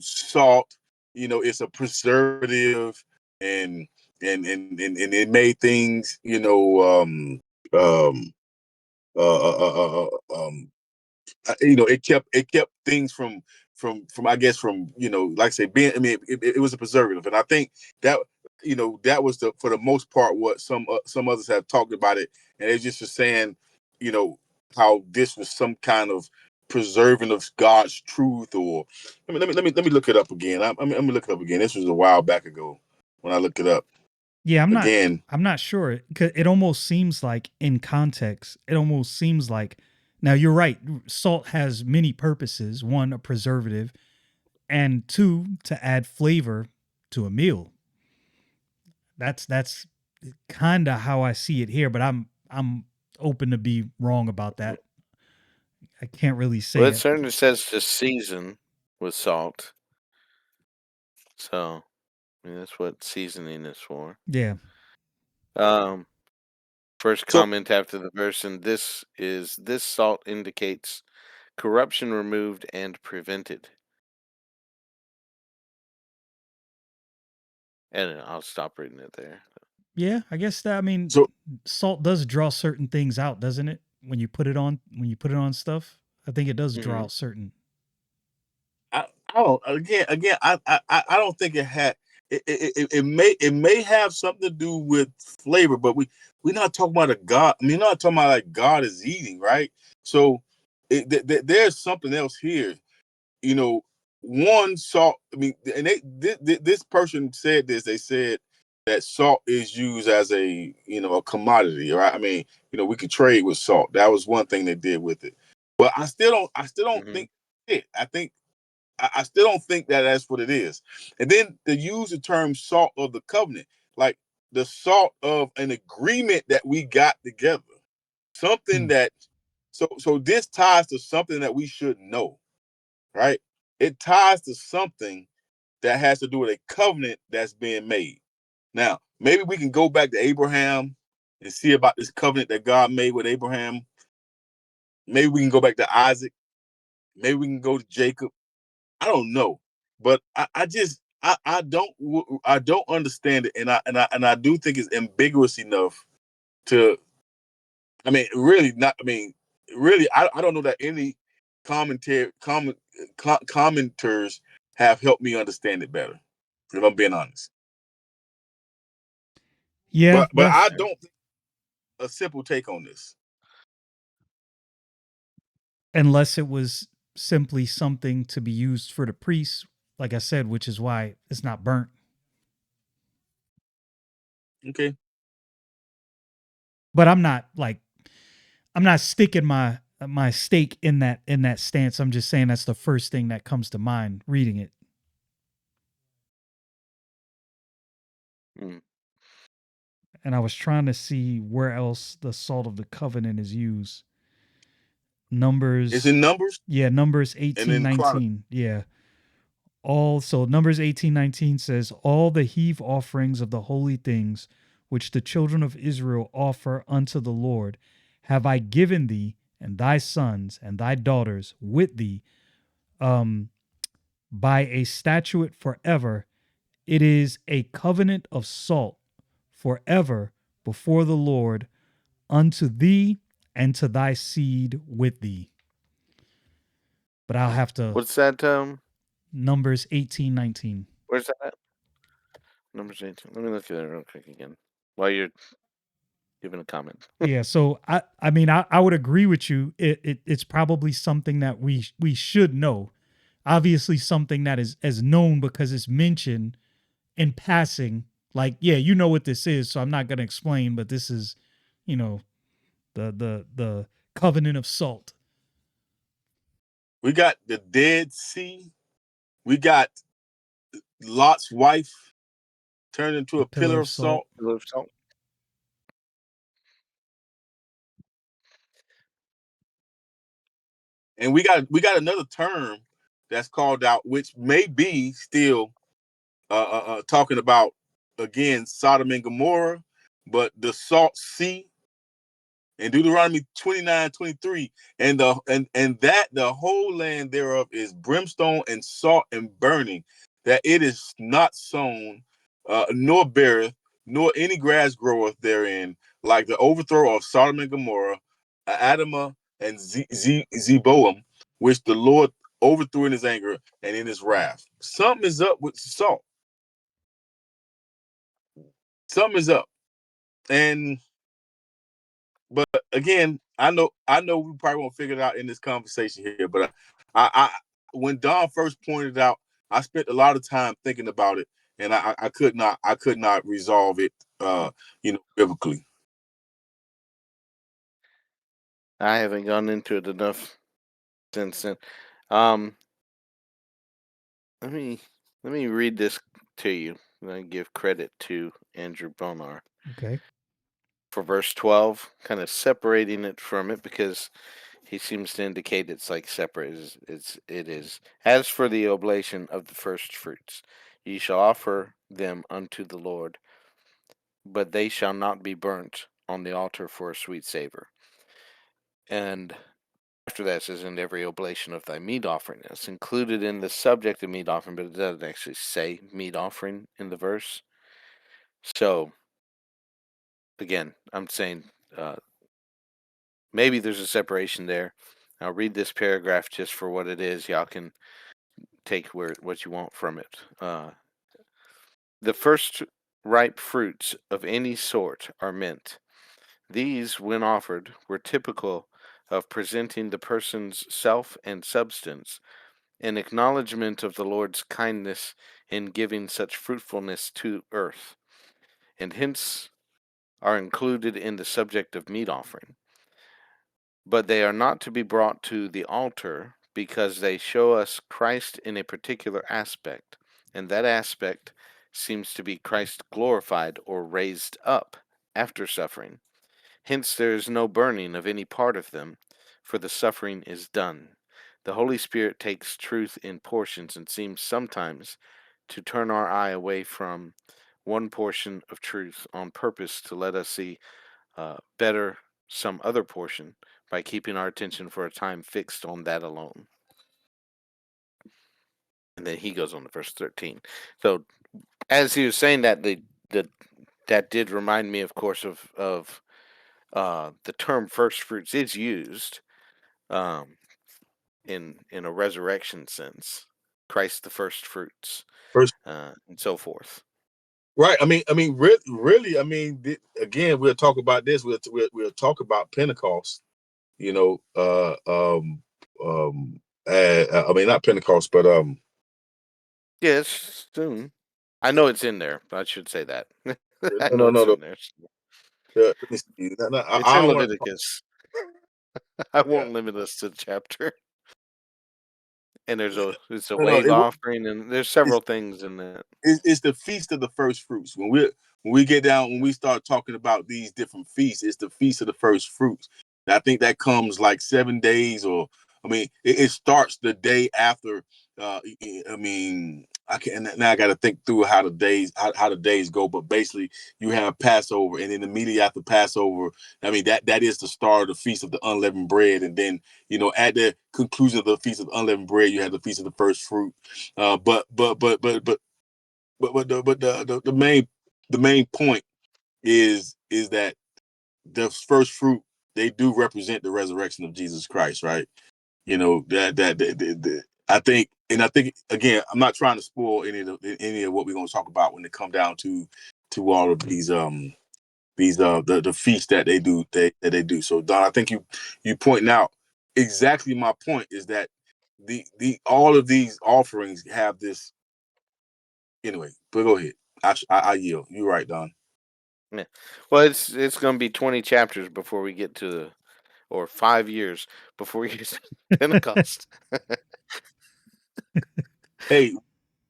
salt, it's a preservative, and and it made things, um it kept things from I guess from, like I say, being, I mean, it was a preservative. And I think that, that was the for the most part what some others have talked about it, and they just were saying, you know how this was some kind of preserving of God's truth. Or let me look it up again. I'm gonna look it up again. This was a while back ago when I looked it up
Yeah,
again.
I'm not sure. 'Cause it almost seems like in context, it almost seems like, now you're right. Salt has many purposes. One, a preservative, and two, to add flavor to a meal. That's kind of how I see it here, but I'm open to be wrong about that. I can't really
Well,
say
it
it.
certainly says to season with salt. So, I mean, that's what seasoning is for.
Yeah.
Um, First
So
comment after the verse, and this salt indicates corruption removed and prevented. And I'll stop reading it there.
Yeah, I guess that, I mean,
so
salt does draw certain things out, doesn't it? When you put it on stuff, I think it does draw
Hmm.
out certain.
I don't again I don't think it had it may have something to do with flavor, but we're not talking about a God. I mean, we're not talking about like God is eating, right? So there's something else here. You know, one salt. I mean, and this person said this. They said that salt is used as a commodity, right? I mean, we could trade with salt. That was one thing they did with it. But I still don't
Hmm.
think it. I still don't think that that's what it is. And then to use the term salt of the covenant, like the salt of an agreement that we got together, something
Hmm.
that, so this ties to something that we should know, right? It ties to something that has to do with a covenant that's being made. Now, maybe we can go back to Abraham and see about this covenant that God made with Abraham. Maybe we can go back to Isaac. Maybe we can go to Jacob. I don't know, but I just I don't understand it, and I do think it's ambiguous enough to. I mean, really not. I mean, really, I don't know that any commenters have helped me understand it better. If I'm being honest,
Yeah,
but I
that's,
Yeah.
don't think a simple take on this.
unless it was simply something to be used for the priests, like I said, which is why it's not burnt.
Okay,
But I'm not sticking my stake in that stance. I'm just saying that's the first thing that comes to mind reading it.
Mm.
And I was trying to see where else the salt of the covenant is used.
it's
Numbers,
in Numbers
yeah, Numbers
and
18,
in Chronicles.
19. Yeah. So Numbers 18:19 says, all the heave offerings of the holy things which the children of Israel offer unto the Lord have I given thee and thy sons and thy daughters with thee, um, by a statute forever. It is a covenant of salt forever before the Lord unto thee and to thy seed with thee. But I'll have to,
What's that?
Numbers 18:19.
Where's that at? Numbers 18. Let me look at it real quick again while you're giving a comment.
Yeah, so I mean I would agree with you. It's probably something that we should know. Obviously something that is known because it's mentioned in passing. Like, yeah, you know what this is, so I'm not going to explain, but this is, you know, the covenant of salt,
We got the Dead Sea. We got Lot's wife turned into
the
a
pillar
pillar
of
of
salt.
salt.
Pillar of salt.
And we got another term that's called out, which may be still talking about. again, Sodom and Gomorrah, but the Salt Sea and Deuteronomy 29:23, and the whole land thereof is brimstone and salt and burning, that it is not sown, nor beareth, nor any grass groweth therein, like the overthrow of Sodom and Gomorrah, Adamah and Zeboam, which the Lord overthrew in his anger and in his wrath. Something is up with salt. Something is up. And but again, I know we probably won't figure it out in this conversation here, but I when Don first pointed out, I spent a lot of time thinking about it, and I could not resolve it, biblically.
I haven't gone into it enough since then. Um, let me let me read this to you. I give credit to Andrew Bonar
Okay.
for verse 12, kind of separating it from it because he seems to indicate it's like separate. It is. As for the oblation of the first fruits, ye shall offer them unto the Lord, but they shall not be burnt on the altar for a sweet savor. And after that it says, "And every oblation of thy meat offering." It's included in the subject of meat offering, but it doesn't actually say meat offering in the verse. So again, I'm saying maybe there's a separation there. I'll read this paragraph just for what it is. Y'all can take what you want from it. The first ripe fruits of any sort are meant. These, when offered, were typical of presenting the person's self and substance, in acknowledgment of the Lord's kindness in giving such fruitfulness to earth, and hence are included in the subject of meat offering. But they are not to be brought to the altar because they show us Christ in a particular aspect, and that aspect seems to be Christ glorified or raised up after suffering. Hence there is no burning of any part of them, for the suffering is done. The Holy Spirit takes truth in portions and seems sometimes to turn our eye away from one portion of truth on purpose to let us see better some other portion by keeping our attention for a time fixed on that alone. And then he goes on to verse 13. So as he was saying that, that did remind me, of course, of the term first fruits is used um, in a resurrection sense. Christ the first fruits,
First,
and so forth.
right? Really. Again, we'll talk about this. We'll talk about Pentecost. You know, not Pentecost, but
Yes, soon. I know it's in there. I should say that. I
no,
know
no,
it's
no, no.
in there.
Let me see. No, no,
It's
I
in
don't want to.
Leviticus. I
Yeah,
won't limit us to the chapter. And it's a
no, no.
wave offering, and there's several things in that.
It's the feast of the first fruits. When we start talking about these different feasts, it's the feast of the first fruits. And I think that comes like 7 days, or it starts the day after. I can now I got to think through how the days go, but basically you have Passover, and then immediately after Passover, that is the start of the feast of the unleavened bread, and then at the conclusion of the feast of unleavened bread, you have the feast of the first fruit. But the main point is that the first fruit, they do represent the resurrection of Jesus Christ, right? I think again, I'm not trying to spoil any of what we're going to talk about when it come down to all of these the feasts that they do. So Don, I think you pointing out exactly my point, is that the all of these offerings have this. Anyway, but go ahead. I yield. You're right, Don.
Yeah. Well, it's going to be 20 chapters before we get to, or 5 years before we get to Pentecost.
Hey,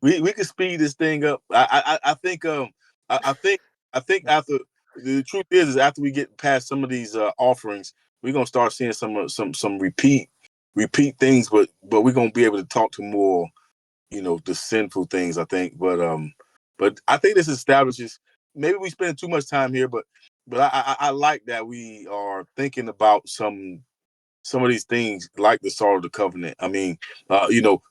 we can speed this thing up. I think I think after the truth is after we get past some of these offerings, we're gonna start seeing some repeat things, but we're gonna be able to talk to more, the sinful things, I think. But But I think this establishes, maybe we spend too much time here, but I like that we are thinking about some of these things like the Salt of the Covenant. I mean,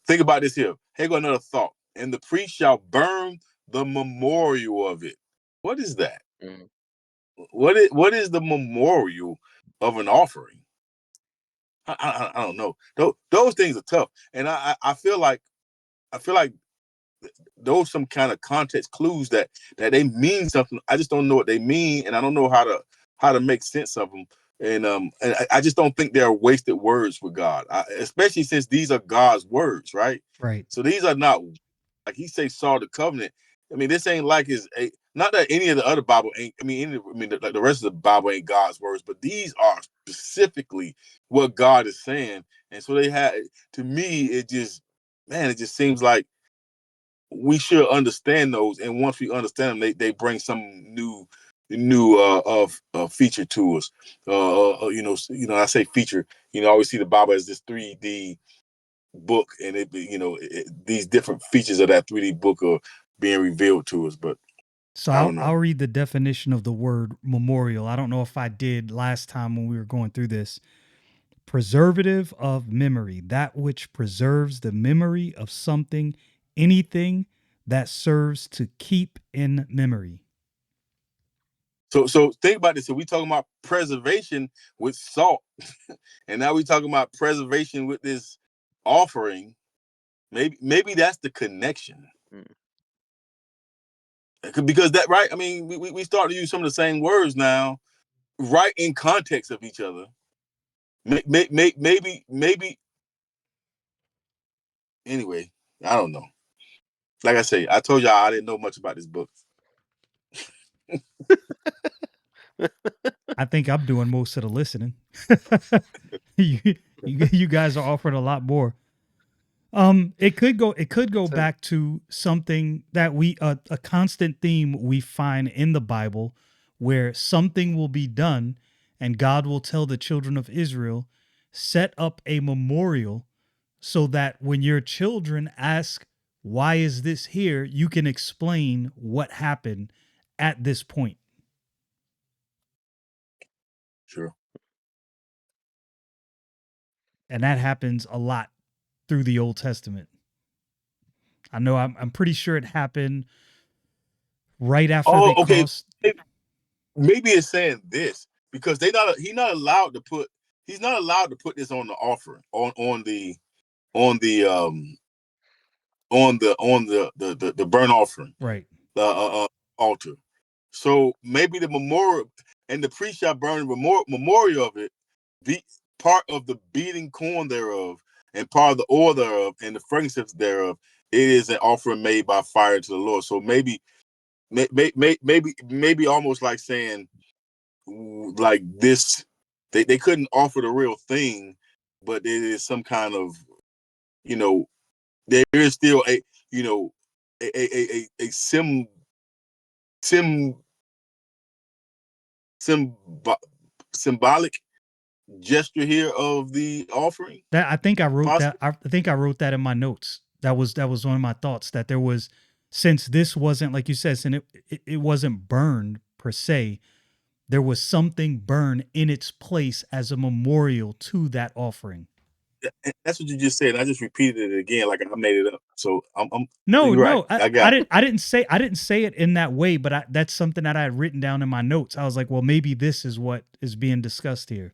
think about this here. Here go another thought. And the priest shall burn the memorial of it. What is that?
Mhm.
What is the memorial of an offering? I don't know. Those things are tough, and I feel like those some kind of context clues that they mean something. I just don't know what they mean, and I don't know how to make sense of them. And I just don't think they're wasted words with God, especially since these are God's words, right?
Right.
So these are not, like he say, saw the covenant. I mean, this ain't like not that any of the other Bible ain't. Like the rest of the Bible ain't God's words, but these are specifically what God is saying. And so they had, to me, it just seems like we should understand those, and once we understand them, they bring some new feature to us. I say feature. I always see the Bible as this 3D book, and these different features of that 3D book are being revealed to us. But
So
I
I'll
don't know.
I'll read the definition of the word memorial. I don't know if I did last time when we were going through this. Preservative of memory, that which preserves the memory of something, anything that serves to keep in memory.
So think about this. So we talking about preservation with salt, and now we talking about preservation with this offering. Maybe that's the connection.
Mm.
Because that, right? I mean, we start to use some of the same words now, right, in context of each other. Maybe. Anyway, I don't know. Like I say, I told y'all I didn't know much about this book.
I think I'm doing most of the listening. you, you guys are offering a lot more. It could go
So,
back to something that a constant theme we find in the Bible, where something will be done and God will tell the children of Israel, set up a memorial so that when your children ask, why is this here, you can explain what happened at this point.
Sure.
And that happens a lot through the Old Testament. I know I'm pretty sure it happened right after they
Oh, okay.
crossed.
Maybe it's saying this because he's not allowed to put this on the offering on the the burnt offering
Right.
altar. So maybe the memorial, and the priest shall burn memorial of it, be part of the beating corn thereof, and part of the oil thereof, and the frankincense thereof. It is an offering made by fire to the Lord. So maybe almost like saying, like this, they couldn't offer the real thing, but it is some kind of, you know there is still a, a sim sim symbolic gesture here of the offering,
That I think I wrote that.
possibly.
I think I wrote that in my notes. That was one of my thoughts, that there was, since this wasn't, like you said, and it wasn't burned per se. There was something burned in its place as a memorial to that offering.
And that's what you just said. I just repeated it again, like I made it up. So
No,
you're right.
no, I,
I
I
got
didn't. I didn't say it in that way, but that's something that I had written down in my notes. I was like, well, maybe this is what is being discussed here.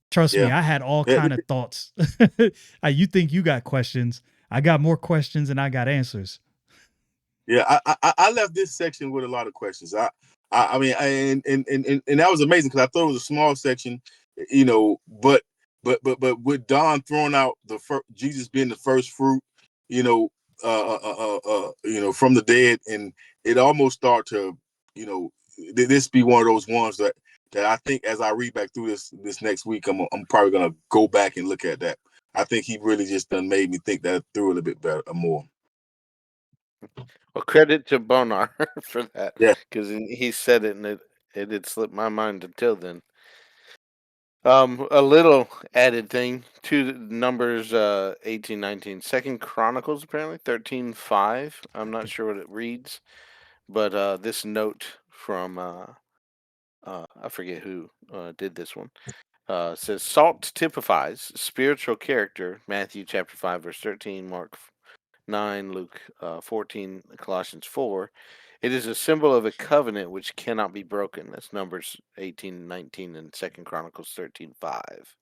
Trust me,
yeah.
I had all
Eh,
kind of thoughts. You think you got questions? I got more questions than I got answers.
Yeah, I left this section with a lot of questions. I mean, and that was amazing because I thought it was a small section, but with Don throwing out Jesus being the first fruit, you know, from the dead, and it almost start to, this be one of those ones that I think as I read back through this next week, I'm probably gonna go back and look at that. I think he really just done made me think that through a little bit better, more.
well, credit to Bonar for that
Yeah.
because he said it and it had slipped my mind until then. A little added thing to Numbers 18, 19. Second Chronicles apparently 13:5. I'm not sure what it reads, but this note from I forget who did this one. Says salt typifies spiritual character. Matthew chapter 5 verse 13, Mark 9, Luke 14, Colossians 4. It is a symbol of a covenant which cannot be broken. That's Numbers 18, 19, and Second Chronicles 13:5.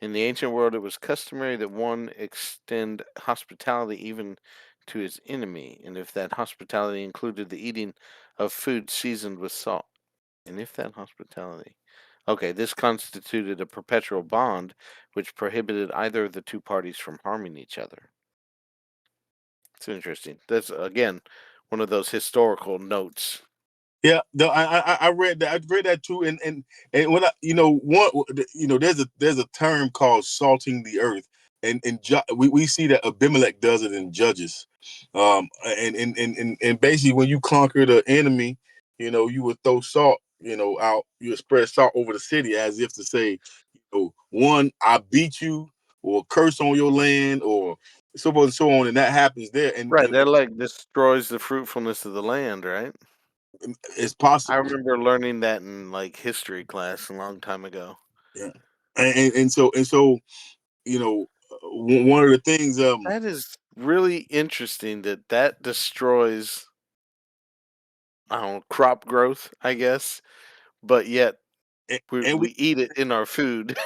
In the ancient world, it was customary that one extend hospitality even to his enemy, and if that hospitality included the eating of food seasoned with salt. And if that hospitality. Okay, this constituted a perpetual bond which prohibited either of the two parties from harming each other. It's interesting. That's, again, one of those historical notes.
Yeah, no, I read that. I read that too, and when there's a term called salting the earth, and we see that Abimelech does it in Judges, and basically when you conquer the enemy, you would throw salt, out. You would spread salt over the city as if to say, one, I beat you, or curse on your land, or so forth and so on, and that happens there, and
Right, that like destroys the fruitfulness of the land, right?
it's
I
possible.
remember learning that in like history class a long time ago.
Yeah, and so one of the things
That is really interesting that destroys, I don't know, crop growth, I guess, but yet we
and we
we eat it in our food,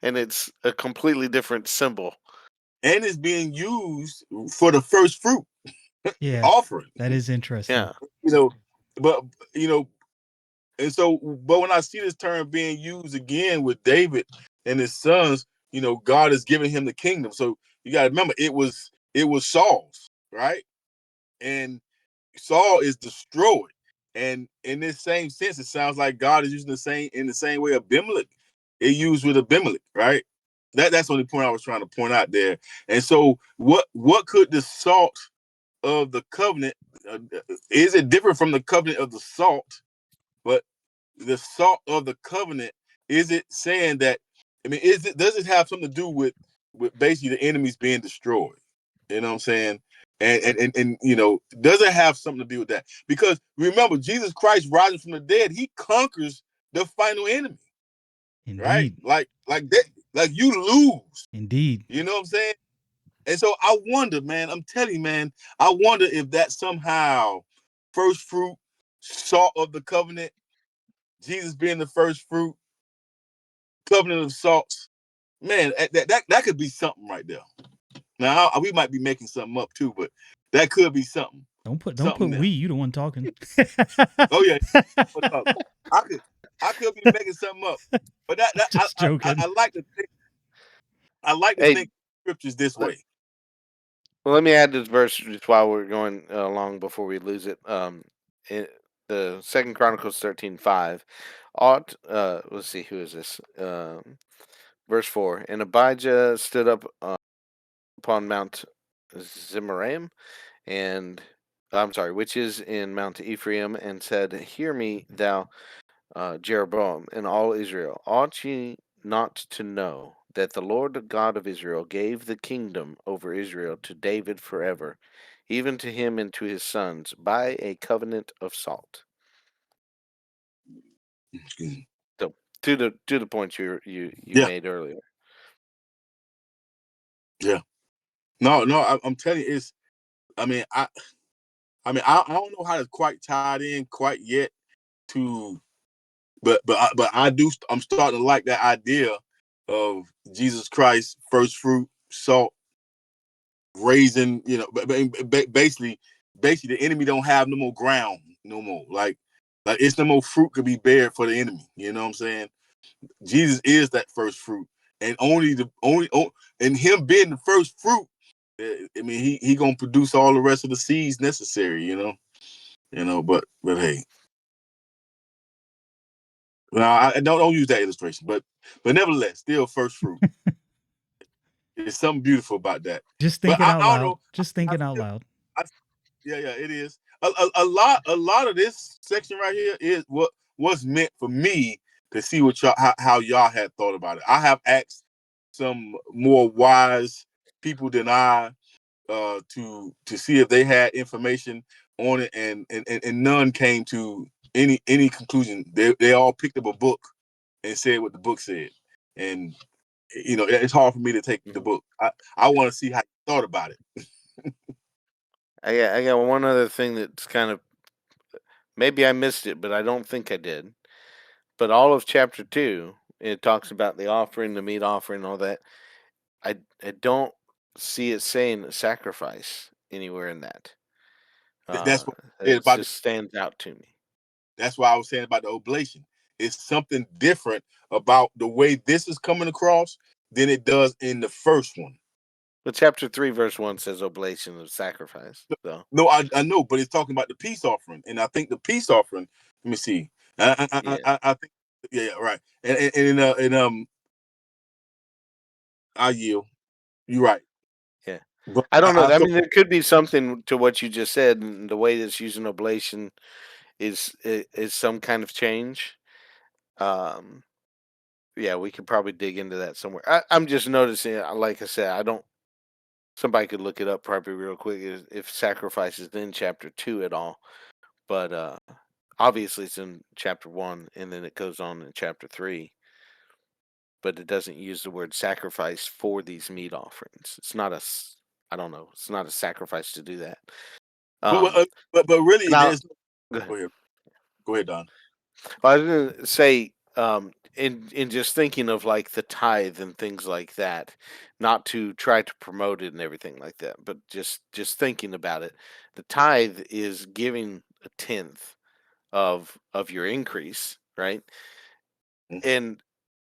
and it's a completely different symbol.
and it's being used for the first fruit
Yeah,
offering.
that is interesting.
Yeah,
You know, but you know, and so but when I see this term being used again with David and his sons, God is giving him the kingdom. So you got to remember it was Saul's, right? And Saul is destroyed. And in this same sense, it sounds like God is using the same way Abimelech it used with Abimelech, right? That's the only point I was trying to point out there. And so, what could the salt of the covenant is it different from the covenant of the salt? But the salt of the covenant, is it saying that? I mean, does it have something to do with basically the enemies being destroyed? You know what I'm saying? And does it have something to do with that? Because remember, Jesus Christ rising from the dead, he conquers the final enemy, right?
Indeed.
Like that, like you lose.
Indeed.
You know what I'm saying? And so I wonder, man, I'm telling you, man, I wonder if that somehow first fruit, salt of the covenant, Jesus being the first fruit, covenant of salts, man, that could be something right there. Now we might be making something up too, but that could be something.
Don't put
Something there.
we, you the one talking.
Oh yeah, I could I could be making something up, but that
Just joking.
I like to
hey,
think scriptures this
let,
way.
well, let me add this verse just while we're going along before we lose it. The Second Chronicles 13:5 ought. Let's see, who is this? Verse 4. And Abijah stood up upon Mount Zemaraim, and I'm sorry, which is in Mount Ephraim, and said, "Hear me, thou Jeroboam, and all Israel. Ought ye not to know that the Lord God of Israel gave the kingdom over Israel to David forever, even to him and to his sons, by a covenant of salt?" So to the point you
Yeah,
made earlier.
yeah. No, I'm telling you, it's. I mean, I don't know how to quite tie it in quite yet to, but I do. I'm starting to like that idea of Jesus Christ, first fruit, salt, raising. Basically, the enemy don't have no more ground, no more. Like it's no more fruit could be bared for the enemy. You know what I'm saying? Jesus is that first fruit, and and him being the first fruit. I mean, he gonna produce all the rest of the seeds necessary. But hey, no, I don't use that illustration, but nevertheless, still first fruit. There's something beautiful about that.
Just
But
thinking
I
out
don't
loud.
know.
Just
I
thinking out
still,
loud.
I, yeah, it is. A lot of this section right here is what was meant for me to see what y'all how y'all had thought about it. I have asked some more wise people than I to see if they had information on it, and none came to any conclusion. They all picked up a book and said what the book said, and it's hard for me to take the
Mhm.
book. I want to see how you thought about it.
I got one other thing that's kind of, maybe I missed it, but I don't think I did. But all of chapter 2, it talks about the offering, the meat offering, all that. I don't see it saying a sacrifice anywhere in that. Uh,
That's what I said
it
about
just stands out to me.
that's why I was saying about the oblation. It's something different about the way this is coming across than it does in the first one.
But chapter 3, verse 1 says oblation of sacrifice. So,
No, I know, but it's talking about the peace offering, and I think the peace offering. Let me see.
yeah,
I think, yeah, right. I yield. You're right,
yeah.
but
I don't know.
I
I
thought
mean, there could be something to what you just said, and the way that's using oblation is some kind of change. Um, yeah, we could probably dig into that somewhere. I'm just noticing, like I said, I don't. Somebody could look it up probably real quick if sacrifice is in chapter 2 at all. But obviously, it's in chapter 1, and then it goes on in chapter 3. But it doesn't use the word sacrifice for these meat offerings. It's not a. I don't know. It's not a sacrifice to do that.
but
Um,
really,
now,
there's
go ahead.
go ahead, go ahead, Don.
I was gonna say, in just thinking of like the tithe and things like that, not to try to promote it and everything like that, but just thinking about it, the tithe is giving a tenth of your increase, right?
Mhm.
And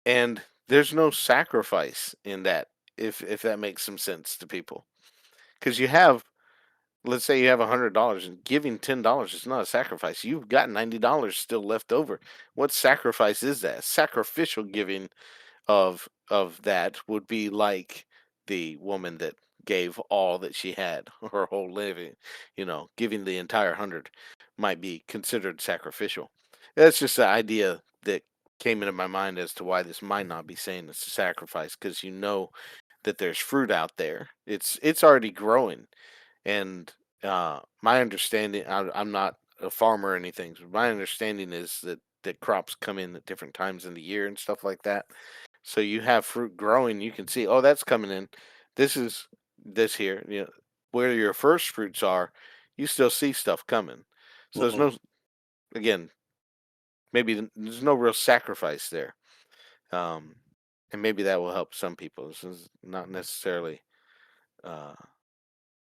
and there's no sacrifice in that, if that makes some sense to people, because you have, let's say you have $100 and giving $10 is not a sacrifice. You've got $90 still left over. What sacrifice is that? Sacrificial giving of that would be like the woman that gave all that she had, her whole living, giving the entire 100 might be considered sacrificial. That's just the idea that came into my mind as to why this might not be saying it's a sacrifice, because that there's fruit out there. It's already growing, and my understanding, I'm not a farmer or anything, but my understanding is that crops come in at different times in the year and stuff like that. So you have fruit growing, you can see, oh, that's coming in. This is this here. Where your first fruits are, you still see stuff coming. So there's
Mhm.
no, again, maybe there's no real sacrifice there. Um, and maybe that will help some people. This is not necessarily uh,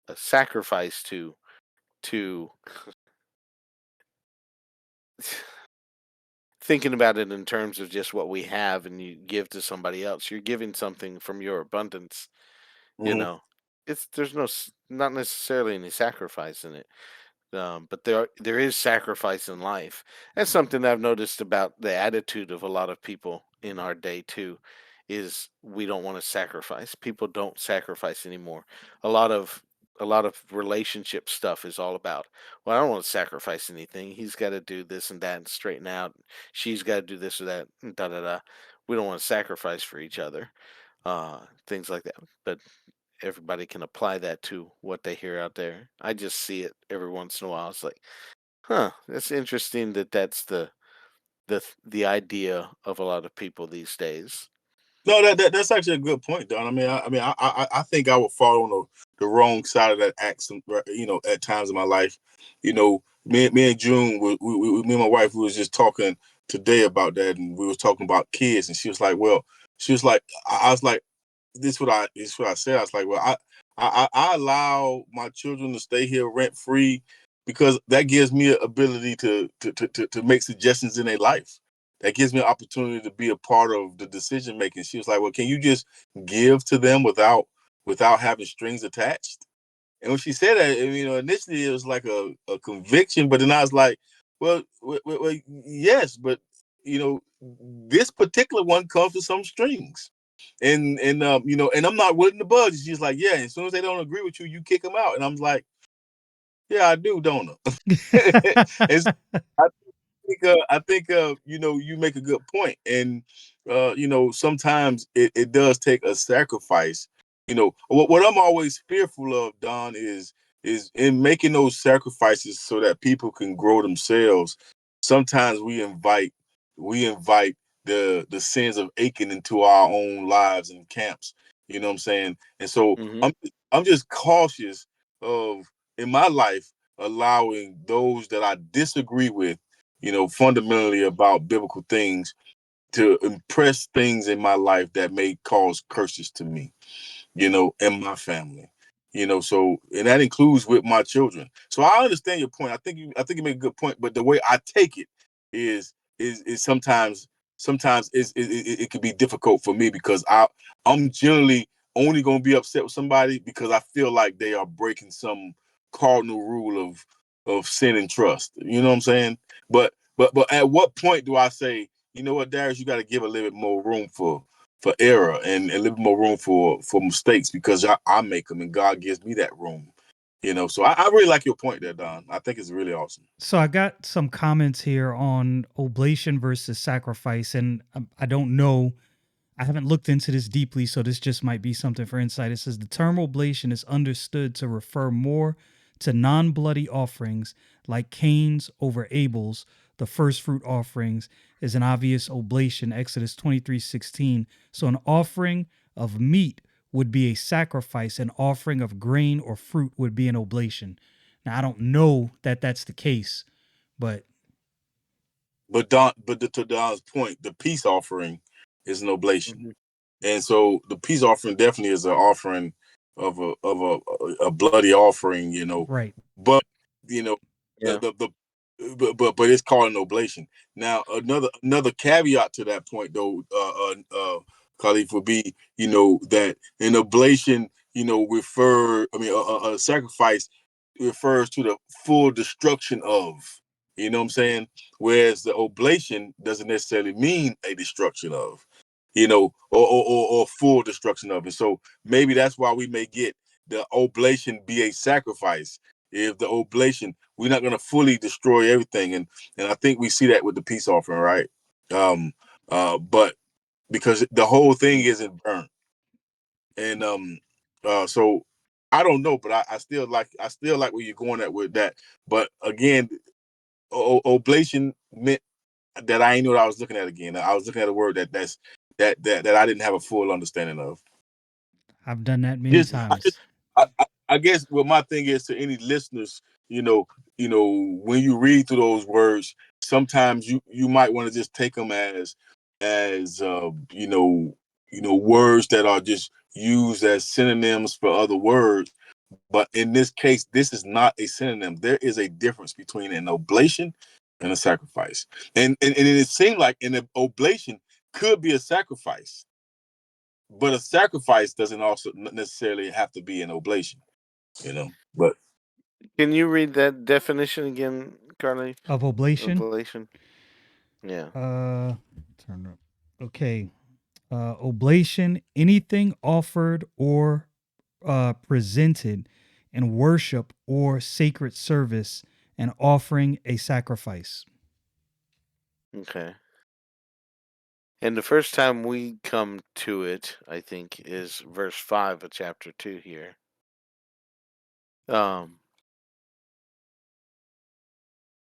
a sacrifice to thinking about it in terms of just what we have and you give to somebody else. You're giving something from your abundance, you
Mhm.
know. There's not necessarily any sacrifice in it. But there is sacrifice in life. That's something I've noticed about the attitude of a lot of people in our day too, is we don't want to sacrifice. People don't sacrifice anymore. A lot of a lot of relationship stuff is all about, well, I don't want to sacrifice anything. He's got to do this and that and straighten out. She's got to do this or that. And da da da. We don't want to sacrifice for each other. Things like that. But everybody can apply that to what they hear out there. I just see it every once in a while. It's like, huh, that's interesting that that's the idea of a lot of people these days.
No, that's actually a good point, Don. I think I would fall on the wrong side of that accent, at times in my life. Me and June, me and my wife, we was just talking today about that, and we was talking about kids, and she was like, "Well," she was like, I was like, this is what I said. I was like, "Well, I allow my children to stay here rent free because that gives me an ability to make suggestions in their life. That gives me an opportunity to be a part of the decision making." She was like, "Well, can you just give to them without having strings attached?" And when she said that, initially it was like a conviction, but then I was like, well, yes, but this particular one comes with some strings, and I'm not willing to budge. She's like, yeah, as soon as they don't agree with you, you kick them out, and I'm like, yeah, I do, don't I? And so you make a good point, and sometimes it does take a sacrifice. What I'm always fearful of, Don, is in making those sacrifices so that people can grow themselves. Sometimes we invite the sins of Achan into our own lives and camps. You know what I'm saying? And so
Hmm.
I'm just cautious of in my life allowing those that I disagree with, fundamentally about biblical things to impress things in my life that may cause curses to me, and my family. So and that includes with my children. So I understand your point. I think you make a good point, but the way I take it is sometimes it can be difficult for me because I'm generally only going to be upset with somebody because I feel like they are breaking some cardinal rule of sin and trust. You know what I'm saying? But at what point do I say, you know what, Darius, you got to give a little bit more room for error and a little more room for mistakes because I make them and God gives me that room. So I really like your point there, Don. I think it's really awesome.
So I got some comments here on oblation versus sacrifice, and I don't know. I haven't looked into this deeply, so this just might be something for insight. It says the term oblation is understood to refer more to non-bloody offerings like Cain's over Abel's. The first fruit offerings is an obvious oblation, Exodus 23:16. So an offering of meat would be a sacrifice. An offering of grain or fruit would be an oblation. Now I don't know that that's the case, but
To Don's point, the peace offering is an oblation.
Hmm.
And so the peace offering definitely is an offering of a bloody offering,
right.
But you know
Yeah.
the but it's called an oblation. Now another caveat to that point though, Khalif, would be that an oblation a sacrifice refers to the full destruction of. You know what I'm saying? Whereas the oblation doesn't necessarily mean a destruction of, or full destruction of. And so maybe that's why we may get the oblation be a sacrifice. If the oblation, we're not going to fully destroy everything, and I think we see that with the peace offering, right? But because the whole thing isn't burnt, and so I don't know, but I still like where you're going at with that. But again, oblation meant that I ain't know what I was looking at again. I was looking at a word that I didn't have a full understanding of.
I've done that many
Just
times.
I guess what my thing is to any listeners, when you read through those words, sometimes you might want to just take them as words that are just used as synonyms for other words. But in this case, this is not a synonym. There is a difference between an oblation and a sacrifice. And it seemed like an oblation could be a sacrifice, but a sacrifice doesn't also necessarily have to be an oblation. But
Can you read that definition again, Carly?
Of oblation.
Oblation. Yeah.
Uh, turn up. Okay. Oblation, anything offered or presented in worship or sacred service and offering a sacrifice.
Okay. And the first time we come to it, I think, is verse 5 of chapter 2 here. Um,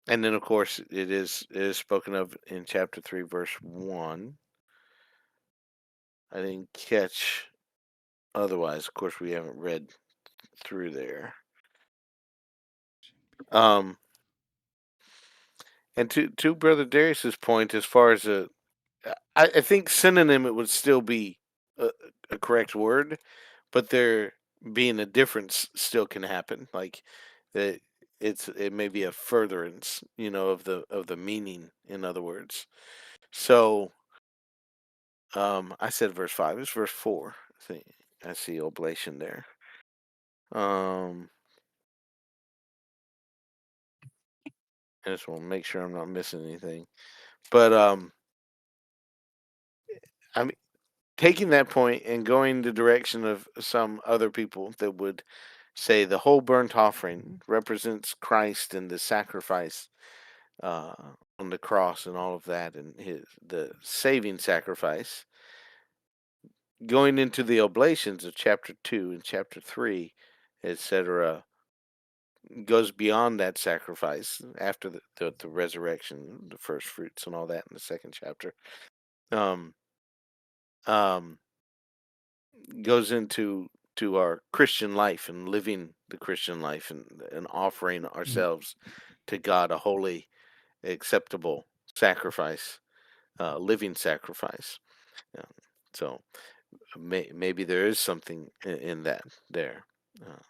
and then, of course, it is spoken of in chapter 3, verse 1. I didn't catch otherwise. Of course, we haven't read through there. Um, and to Brother Darius's point, as far as I think synonym, it would still be a, a correct word, but there being a difference still can happen. Like that, it may be a furtherance, of the meaning. In other words, so I said verse 5. It's verse 4. I see oblation there. Um, I just want to make sure I'm not missing anything. But I mean, taking that point and going the direction of some other people that would say the whole burnt offering represents Christ and the sacrifice. Uh, on the cross and all of that, and the saving sacrifice. Going into the oblations of chapter 2 and chapter 3, etc., goes beyond that sacrifice after the resurrection, the first fruits, and all that in the second chapter. Um, um, Goes into our Christian life and living the Christian life, and offering
Mm.
ourselves to God a holy, acceptable sacrifice, living sacrifice. Yeah. So maybe there is something in that there. Uh,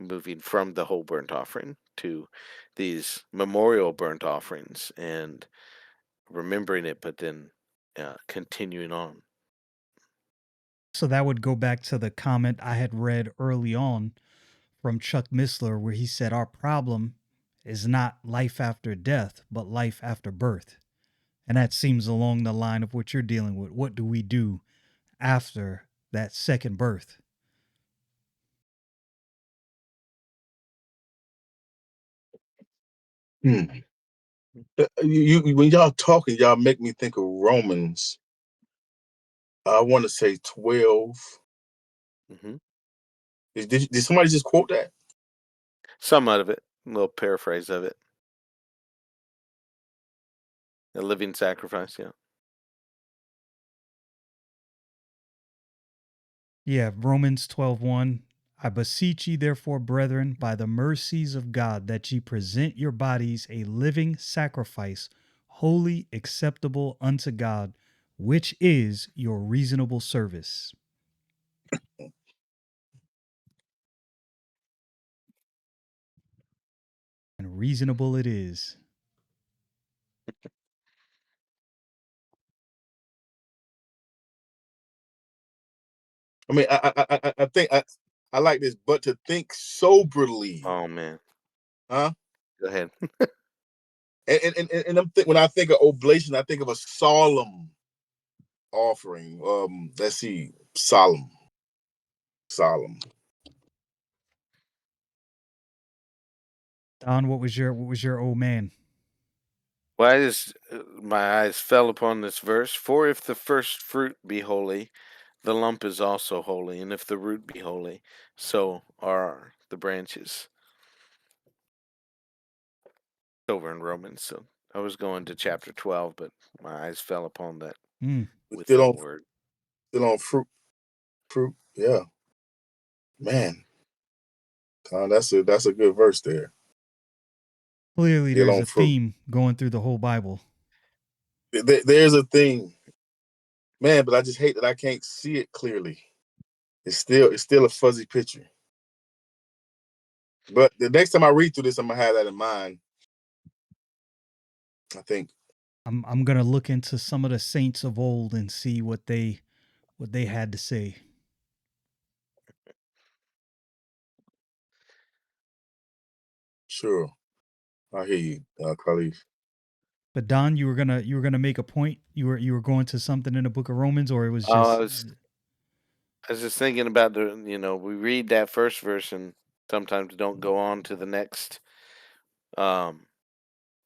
Moving from the whole burnt offering to these memorial burnt offerings and remembering it, but then continuing on.
So that would go back to the comment I had read early on from Chuck Missler, where he said, our problem is not life after death, but life after birth. And that seems along the line of what you're dealing with. What do we do after that second birth?
Hmm. When y'all talking, y'all make me think of Romans. I want to say 12.
Hmm.
Did somebody just quote that?
Some out of it, a little paraphrase of it. A living sacrifice, yeah.
Yeah, Romans 12:1. I beseech ye therefore, brethren, by the mercies of God, that ye present your bodies a living sacrifice, holy, acceptable unto God, which is your reasonable service. And reasonable it is.
I mean, I think I like this, but to think soberly,
Oh man,
huh?
go ahead.
And when I think of oblation, I think of a solemn offering. Let's see, solemn.
Don, what was your old man?
Well, my eyes fell upon this verse. For if the first fruit be holy, the lump is also holy, and if the root be holy, so are the branches. Over in Romans. So I was going to chapter 12, but my eyes fell upon that
Mm.
We're
with
still
that
on
word.
fruit. Yeah, man, that's a good verse there.
Clearly,
Still
there's
on
a
fruit.
theme going through the whole Bible.
There's a thing, man, but I just hate that I can't see it clearly. It's still a fuzzy picture. But the next time I read through this, I'm gonna have that in mind. I think.
I'm gonna look into some of the saints of old and see what they had to say.
Sure, I hear you, Khalif.
But Don, you were gonna make a point. You were going to something in the Book of Romans, or it was
Oh,
just
I was just thinking about we read that first verse and sometimes don't go on to the next, um,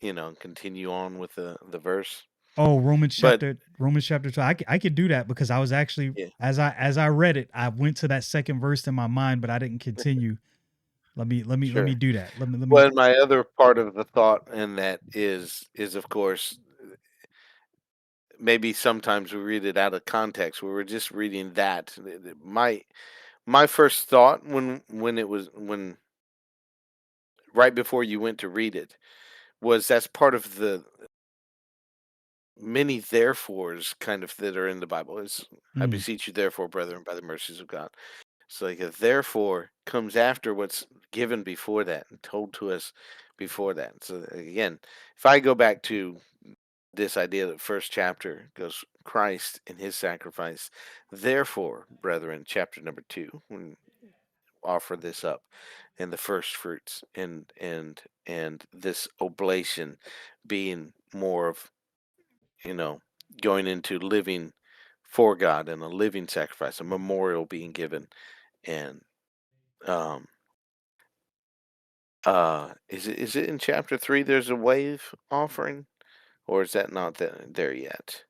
continue on with the verse.
oh
But
Romans chapter 12. I could do that because I was actually
yeah,
as I read it, I went to that second verse in my mind, but I didn't continue. Let me
sure.
do that. Let me.
Well, my other part of the thought in that is of course maybe sometimes we read it out of context where we're just reading that. My first thought when right before you went to read it was that's part of the many therefores kind of that are in the Bible. Is I
Mm,
beseech you therefore, brethren, by the mercies of God. So like a therefore comes after what's given before that and told to us before that. So again, if I go back to this idea that first chapter goes Christ and his sacrifice, therefore, brethren, chapter number 2, when offer this up and the first fruits and this oblation being more of you know going into living for God and a living sacrifice, a memorial being given. And um is it in chapter 3 there's a wave offering? or is that not there yet?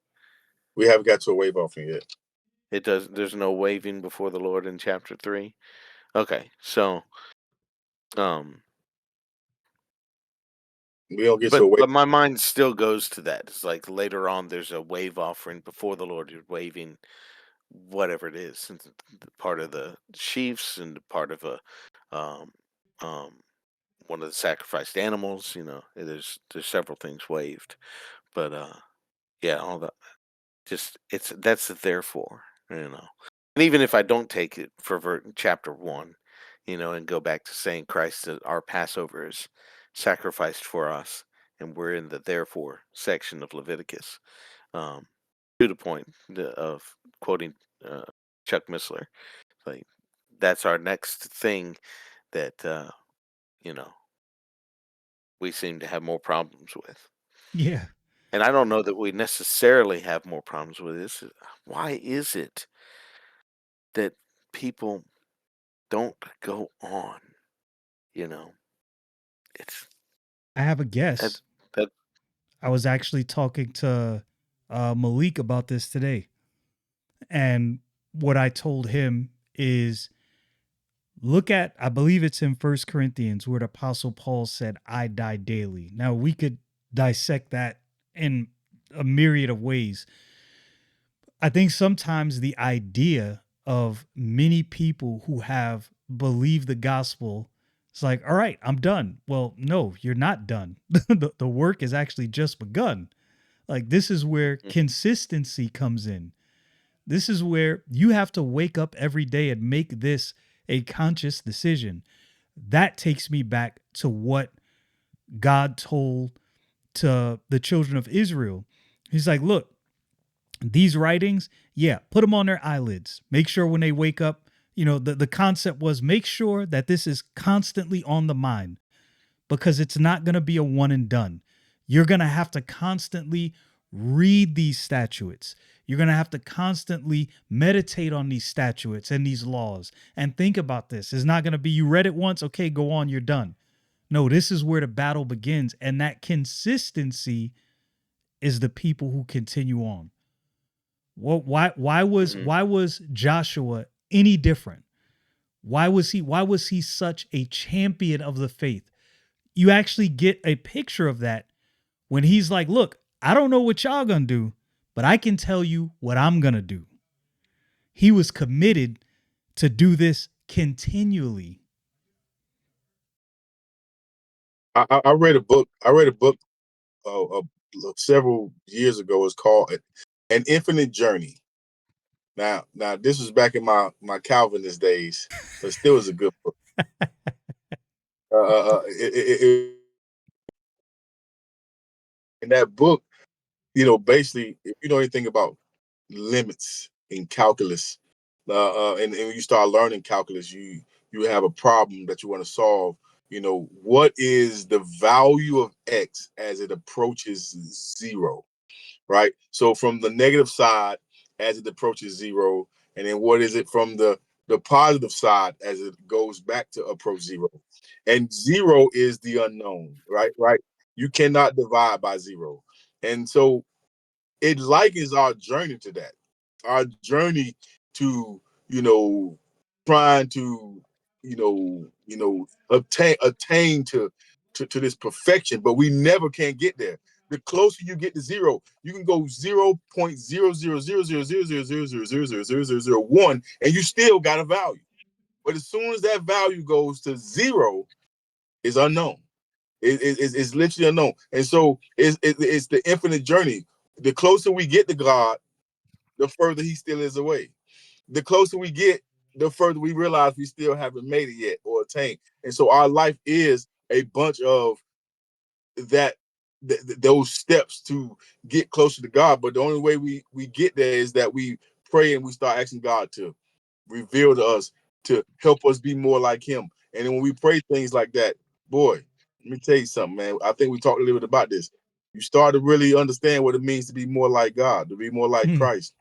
We haven't got to a wave offering yet.
It does. There's no waving before the Lord in chapter 3. Okay, so um,
We don't get to a wave.
but my mind still goes to that. It's like later on, there's a wave offering before the Lord. You're waving whatever it is, since it's part of the sheaves and part of a um um one of the sacrificed animals. There's several things waved, but yeah, all that. Just that's the therefore, you know. And even if I don't take it for chapter 1, and go back to saying Christ, that our Passover is sacrificed for us, and we're in the therefore section of Leviticus. Um, to the point of quoting uh, Chuck Missler, like that's our next thing that you know we seem to have more problems with.
Yeah.
And I don't know that we necessarily have more problems with this. Why is it that people don't go on? You know, it's
I have a
that
guess.
that.
I was actually talking to Malik about this today. And what I told him is look at, I believe it's in First Corinthians where the Apostle Paul said, I die daily. Now, we could dissect that in a myriad of ways. I think sometimes the idea of many people who have believed the gospel, it's like, all right, I'm done. Well, no, you're not done. The work is actually just begun. Like, this is where
Mhm,
consistency comes in. This is where you have to wake up every day and make this a conscious decision. That takes me back to what God told to the children of Israel. He's like, look, these writings, yeah, put them on their eyelids. Make sure when they wake up, the concept was make sure that this is constantly on the mind because it's not going to be a one and done. You're going to have to constantly read these statutes. You're going to have to constantly meditate on these statutes and these laws and think about this. It's not going to be you read it once, okay, go on, you're done. No, this is where the battle begins. And that consistency is the people who continue on. Well, why was
mhm,
why was Joshua any different? Why was he such a champion of the faith? You actually get a picture of that when he's like, look, I don't know what y'all gonna do, but I can tell you what I'm gonna do. He was committed to do this continually.
I read a book. I read a book several years ago. It's called "An Infinite Journey." Now this was back in my Calvinist days, but still is a good book. In that book, basically, if you know anything about limits in calculus, and when you start learning calculus, you have a problem that you want to solve. What is the value of x as it approaches zero? Right? So from the negative side as it approaches zero, and then what is it from the positive side as it goes back to approach zero? And zero is the unknown, right? Right? You cannot divide by zero. And so it likens our journey to that. Our journey to, trying to, attain to this perfection, but we never can get there. The closer you get to zero, you can go 0.000000000000001, and you still got a value. But as soon as that value goes to zero, it's unknown. It's literally unknown. And so it's the infinite journey. The closer we get to God, the further he still is away. The closer we get, the further we realize we still haven't made it yet or attained. And so our life is a bunch of that those steps to get closer to God. But the only way we get there is that we pray and we start asking God to reveal to us, to help us be more like him. And then when we pray things like that, boy, let me tell you something, man. I think we talked a little bit about this. You start to really understand what it means to be more like God, to be more like
Hmm.
Christ.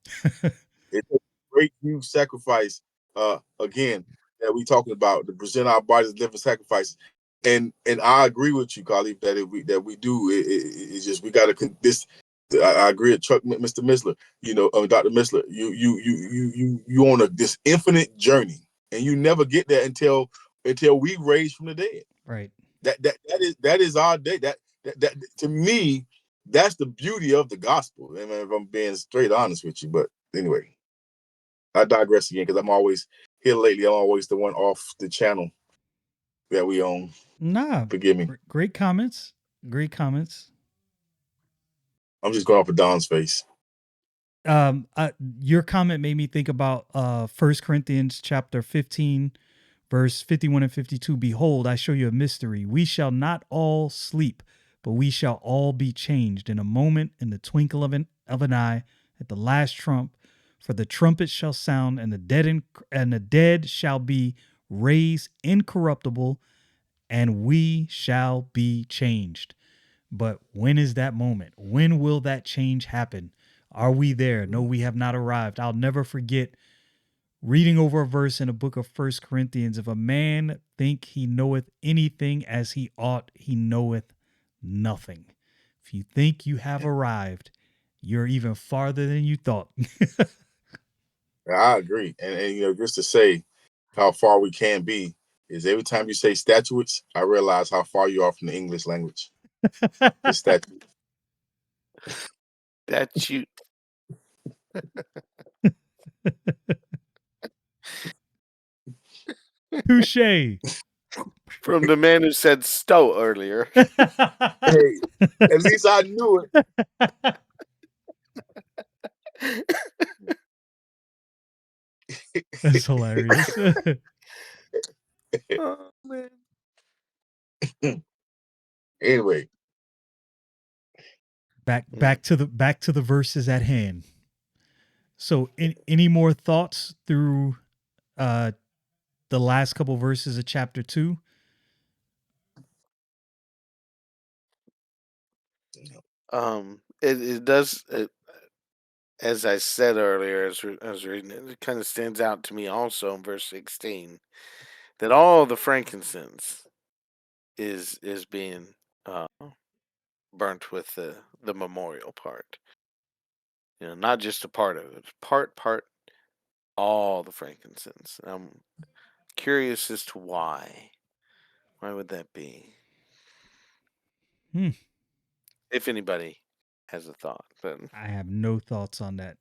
It's a great huge sacrifice, again, that we talking about, to present our bodies as living sacrifices. and I agree with you, Khalif, that we do. It's just we got to this. I agree with Chuck, Mr. Missler. Dr. Missler. You on this infinite journey, and you never get there until we raise from the dead.
Right.
That is our day. That to me, that's the beauty of the gospel. I mean, if I'm being straight honest with you, but anyway, I digress again because I'm always here lately. I'm always the one off the channel that we own.
Nah,
Forgive me.
great comments. Great comments.
I'm just going off of Don's face.
Your comment made me think about 1 Corinthians chapter 15, verse 51 and 52. Behold, I show you a mystery. We shall not all sleep, but we shall all be changed in a moment, in the twinkle of an eye, at the last trump. For the trumpet shall sound, and the dead shall be raised incorruptible, and we shall be changed. But when is that moment? When will that change happen? Are we there? No, we have not arrived. I'll never forget reading over a verse in the book of First Corinthians. If a man think he knoweth anything as he ought, he knoweth nothing. If you think you have arrived, you're even farther than you thought.
I agree, and just to say how far we can be is every time you say statutes, I realize how far you are from the English language. The statute.
That you
Touche.
from the man who said "stow" earlier.
Hey, at least I knew
That's hilarious.
it.
Oh man.
Anyway,
back to the verses at hand. So, any more thoughts through uh, the last couple verses of chapter 2?
It does. As I said earlier, as I was reading it, it kind of stands out to me also in verse 16 that all the frankincense is being uh, burnt with the memorial part. Not just a part of it, part, all the frankincense. I'm curious as to why. Why would that be?
Hmm.
If anybody has a thought, but
I have no thoughts on that.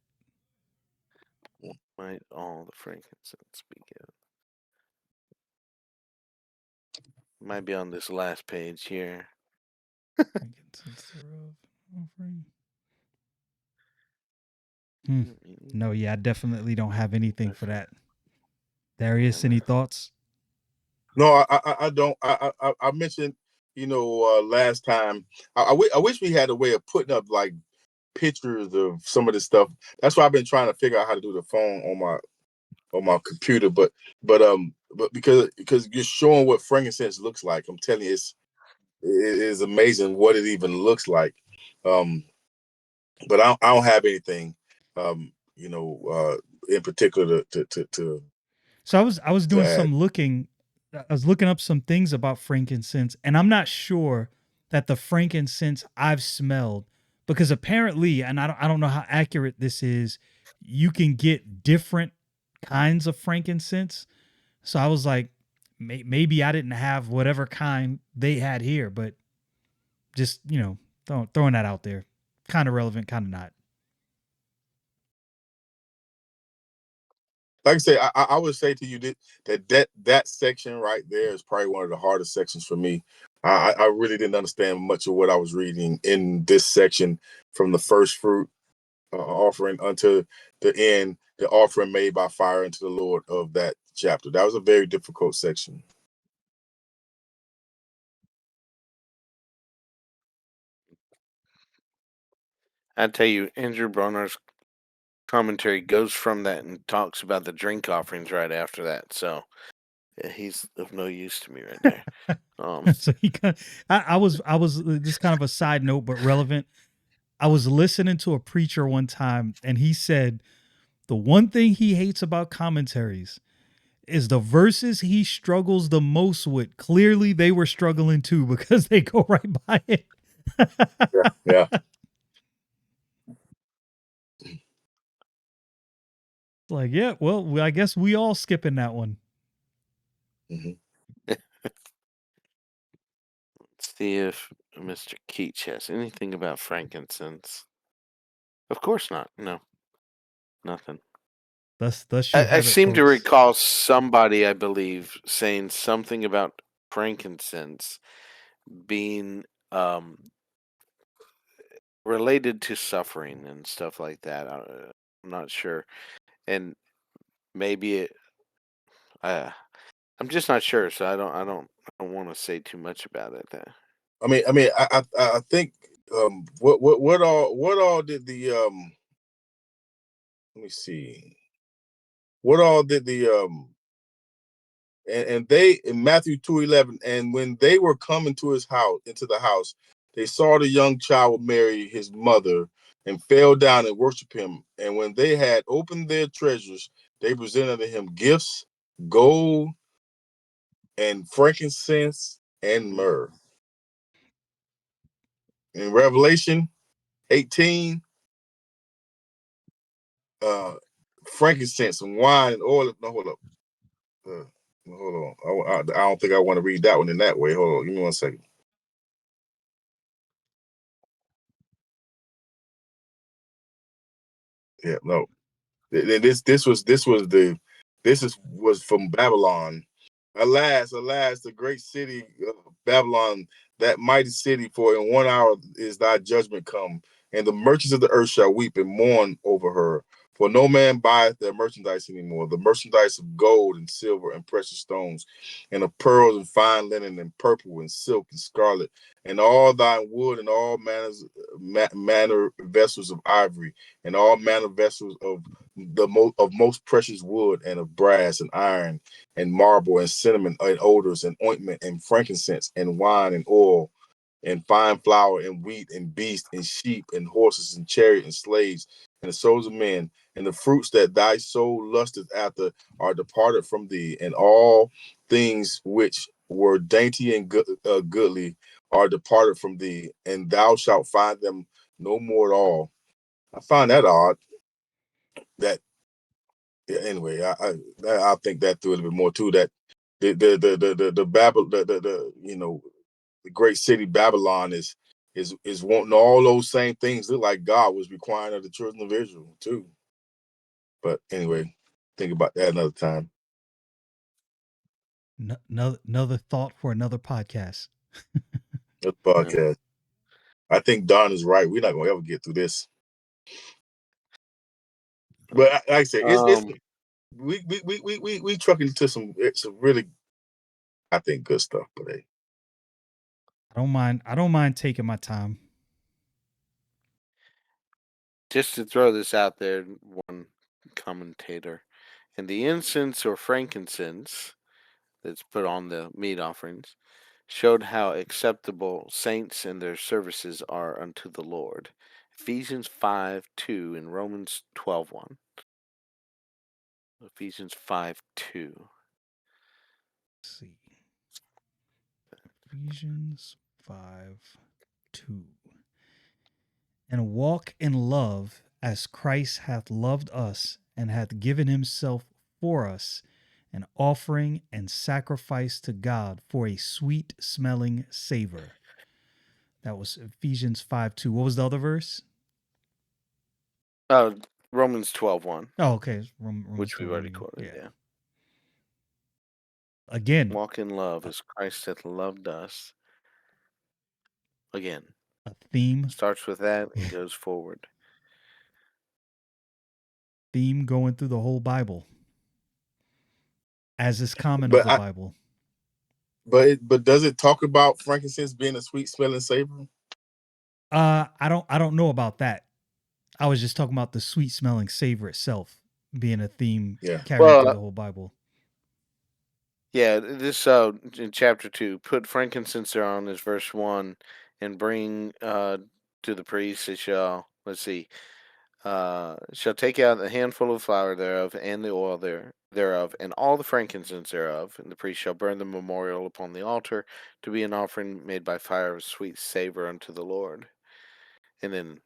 might all the frankincense be given? Might be on this last page here.
Frankincense thereof, offering. No, yeah, I definitely don't have anything for that. Darius, any thoughts?
no, I don't. I mentioned, last time. I wish we had a way of putting up like pictures of some of this stuff. That's why I've been trying to figure out how to do the phone on my computer. But because you're showing what frankincense looks like, I'm telling you, it is amazing what it even looks like. But I don't have anything, in particular to
So I was doing
add.
some looking. I was looking up some things about frankincense, and I'm not sure that the frankincense I've smelled, because apparently, and I don't know how accurate this is, you can get different kinds of frankincense. So I was like, maybe I didn't have whatever kind they had here, but just throwing that out there, kind of relevant, kind of not.
Like I say, I would say to you that section right there is probably one of the hardest sections for me. I really didn't understand much of what I was reading in this section, from the first fruit offering unto the end, the offering made by fire unto the Lord of that chapter. That was a very difficult section.
I tell you, Andrew Bronner's commentary goes from that and talks about the drink offerings right after that. So yeah, he's of no use to me right there.
So he kind of, I was this kind of a side note, but relevant. I was listening to a preacher one time, and he said the one thing he hates about commentaries is the verses he struggles the most with. Clearly, they were struggling too because they go right by it.
Yeah, yeah.
Like, yeah, well, I guess we all skipping that one.
Hmm.
Let's see if Mr. Keach has anything about frankincense. Of course not. No, nothing.
Thus you
I
have it,
seem to
folks.
recall somebody, I believe, saying something about frankincense being related to suffering and stuff like that. I'm not sure, and maybe it. Uh, I'm just not sure, so I don't want to say too much about it.
I think what all did the let me see, what all did the and they in Matthew 2:11, and when they were coming to his house into the house, they saw the young child with Mary his mother, and fell down and worshiped him. And when they had opened their treasures, they presented to him gifts, gold and frankincense and
Mm.
myrrh. In Revelation 18, uh frankincense and wine and oil. No, hold up. Hold on. I don't think I want to read that one in that way. Hold on. Give me 1 second. Yeah, no. This was from Babylon. Alas, alas, the great city of Babylon, that mighty city, for in 1 hour is thy judgment come, and the merchants of the earth shall weep and mourn over her. For no man buyeth their merchandise anymore, the merchandise of gold and silver and precious stones, and of pearls and fine linen and purple and silk and scarlet, and all thine wood and all manner vessels of ivory, and all manner vessels of most precious wood and of brass and iron and marble and cinnamon and odors and ointment and frankincense and wine and oil and fine flour and wheat and beast and sheep and horses and chariot and slaves and the souls of men, and the fruits that thy soul lusteth after are departed from thee, and all things which were dainty and goodly are departed from thee, and thou shalt find them no more at all. I find that odd. That Yeah, anyway, I think that through a little bit more too. That the Babel the the great city Babylon is wanting all those same things, look like God was requiring of the children of Israel too. But anyway, think about that another time.
Another thought for another podcast.
Another
Yeah.
podcast. I think Don is right. We're not gonna ever get through this. But like I say, it's
Um,
we trucking to some really, I think, good stuff. But hey,
I don't mind taking my time.
just to throw this out there, one commentator, and the incense or frankincense that's put on the meat offerings showed how acceptable saints and their services are unto the Lord. Ephesians 5:2 and Romans 12:1. Ephesians 5:2.
Let's see. Ephesians 5:2. And walk in love as Christ hath loved us and hath given himself for us, an offering and sacrifice to God for a sweet smelling savor. That was Ephesians 5:2. What was the other verse?
Uh, Romans 12:1,
Oh, okay. Romans
which we've
12
already
again.
quoted.
Yeah.
Yeah.
Again,
Walk in love as Christ hath loved us. Again,
a theme,
starts with that and goes forward.
theme going through the whole Bible, as is common of
but
the
I
Bible.
but does it talk about frankincense being a sweet smelling savor?
I don't know about that. I was just talking about the sweet smelling savor itself being a theme
Yeah.
carrying through
Well,
the whole Bible.
yeah, this in chapter 2, put frankincense thereon is verse 1, and bring to the priest it shall, let's see, shall take out a handful of flour thereof, and the oil thereof, and all the frankincense thereof, and the priest shall burn the memorial upon the altar to be an offering made by fire of sweet savor unto the Lord. And then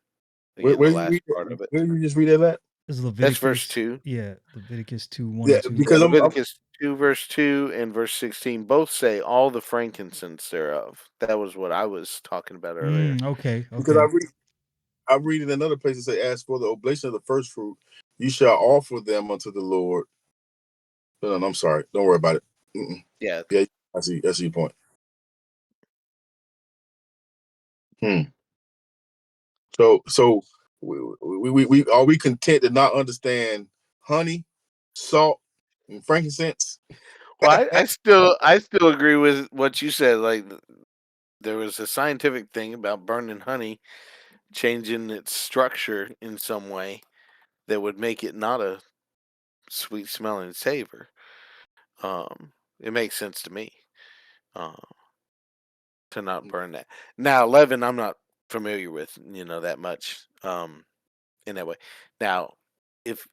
again,
Where
the
did you
last
read it?
part of it.
Where did you just read that at?
This is
That's verse
Leviticus.
2.
Yeah, Leviticus 2, 1
Yeah,
and 2.
Yeah,
because
Leviticus 2, verse 2, and verse 16 both say all the frankincense thereof. That was what I was talking about earlier.
Okay,
because
okay.
I read in another place it say, as for the oblation of the first fruit, you shall offer them unto the Lord. No, I'm sorry. Don't worry about it. Mm-mm.
Yeah.
Yeah, I see your point. So we are we content to not understand honey, salt, and frankincense?
Well, I still agree with what you said. Like there was a scientific thing about burning honey, changing its structure in some way that would make it not a sweet smelling savor. It makes sense to me uh, to not burn that. Now, leaven, I'm not familiar with, that much in that way. Now, if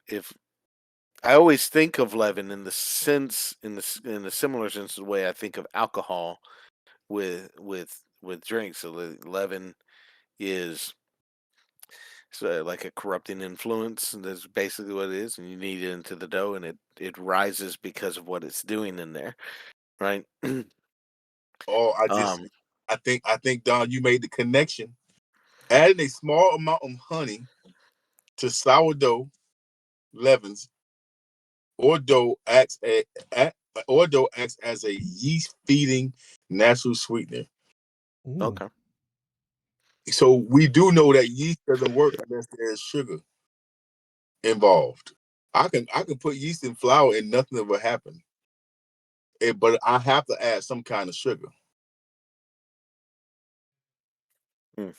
I always think of leaven in the sense in the similar sense of the way I think of alcohol with drinks. So leaven is like a corrupting influence. And that's basically what it is, and you knead it into the dough, and it rises because of what it's doing in there, right?
Oh,
um,
I think Don, you made the connection. Adding a small amount of honey to sourdough leavens or a dough acts as a yeast feeding natural sweetener.
Ooh.
okay,
So we do know that yeast doesn't work unless there's sugar involved. I can put yeast in flour and nothing will happen. But I have to add some kind of sugar.
hmm,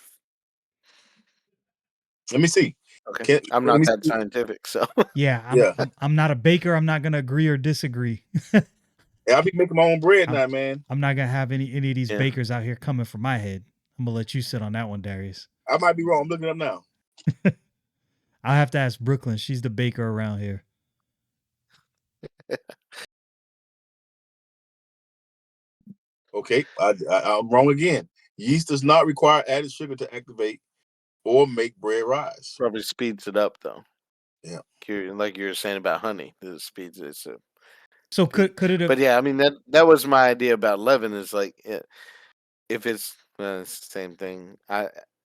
Let me see.
okay.
Can
I'm
let
not
me
that
see.
scientific, so
Yeah, I'm
Yeah.
I'm I'm not a baker. I'm not gonna agree or disagree.
I'll be making my own bread
I'm
now, man.
I'm not gonna have any of these
yeah.
bakers out here coming for my head. I'm gonna let you sit on that one, Darius.
I might be wrong. I'm looking it up now.
I'll have to ask Brooklyn. She's the baker around here.
Okay, I'm wrong again. Yeast does not require added sugar to activate or make bread rise.
Probably speeds it up though.
Yeah.
Like you were saying about honey, it speeds it. So
So
speed.
could it have
But yeah, I mean that was my idea about leaven. Is like if it's, it's the same thing.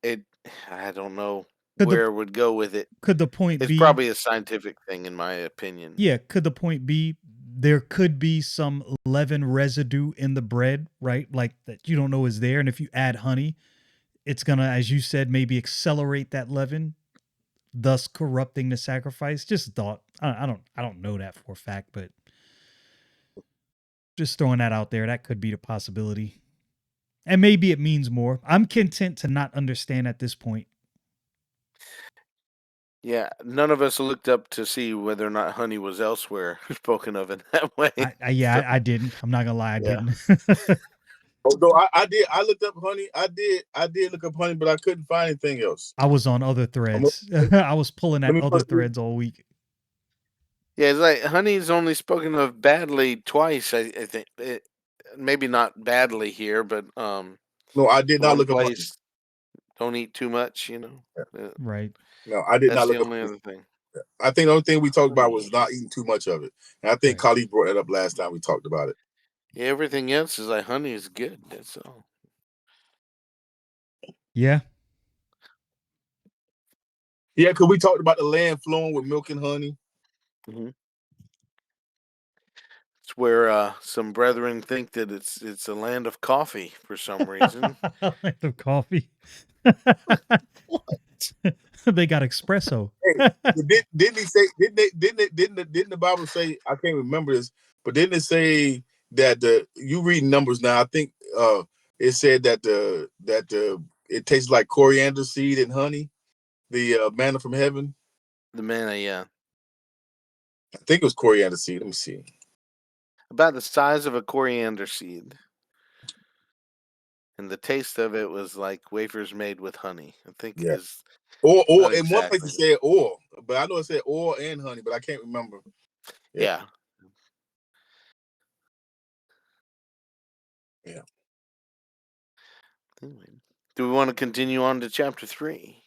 It I don't know
could the
where it would go with it.
could the point
It's
be
probably a scientific thing, in my opinion.
yeah, could the point be there could be some leaven residue in the bread, right? Like that you don't know is there. And if you add honey, it's gonna, as you said, maybe accelerate that leaven, thus corrupting the sacrifice. Just thought. I don't know that for a fact, but just throwing that out there. That could be the possibility. And maybe it means more. I'm content to not understand at this point.
Yeah, none of us looked up to see whether or not honey was elsewhere spoken of in that way.
Yeah,
So
I didn't. I'm not gonna lie, I
yeah,
didn't.
Although I did, I looked up honey. I did look up honey, but I couldn't find anything else.
I was on other
I'm,
threads. I was pulling
let
at
me
other
put.
threads all week.
yeah. It's like honey's only spoken of badly twice. I think maybe not badly here, but
No, I did not
one
look up honey.
place don't eat too much.
Right.
No, I did
That's
not
the
look up
only
honey.
other thing.
I think the only thing we talked about
Honey.
was not eating too much of it. And I think
Right.
Khalid brought it up last time we talked about it.
Yeah, everything else is like honey is good. That's all.
Yeah.
Yeah, because we talked about the land flowing with milk and honey.
Hmm. It's where some brethren think that it's a land of coffee for some reason.
Like the coffee. They got espresso.
Hey, didn't he say? Didn't the Bible say? I can't remember this, but didn't it say that the you read Numbers now? I think it said that the it tastes like coriander seed and honey, the manna from heaven.
The manna, yeah,
I think it was coriander seed. Let me see.
about the size of a coriander seed. and the taste of it was like wafers made with honey. I think
Yeah.
is
Or
not
in one place it
exactly.
said oil, but I know it said oil and honey, but I can't remember. Yeah,
Yeah.
yeah.
Anyway, do we want to continue on to chapter 3?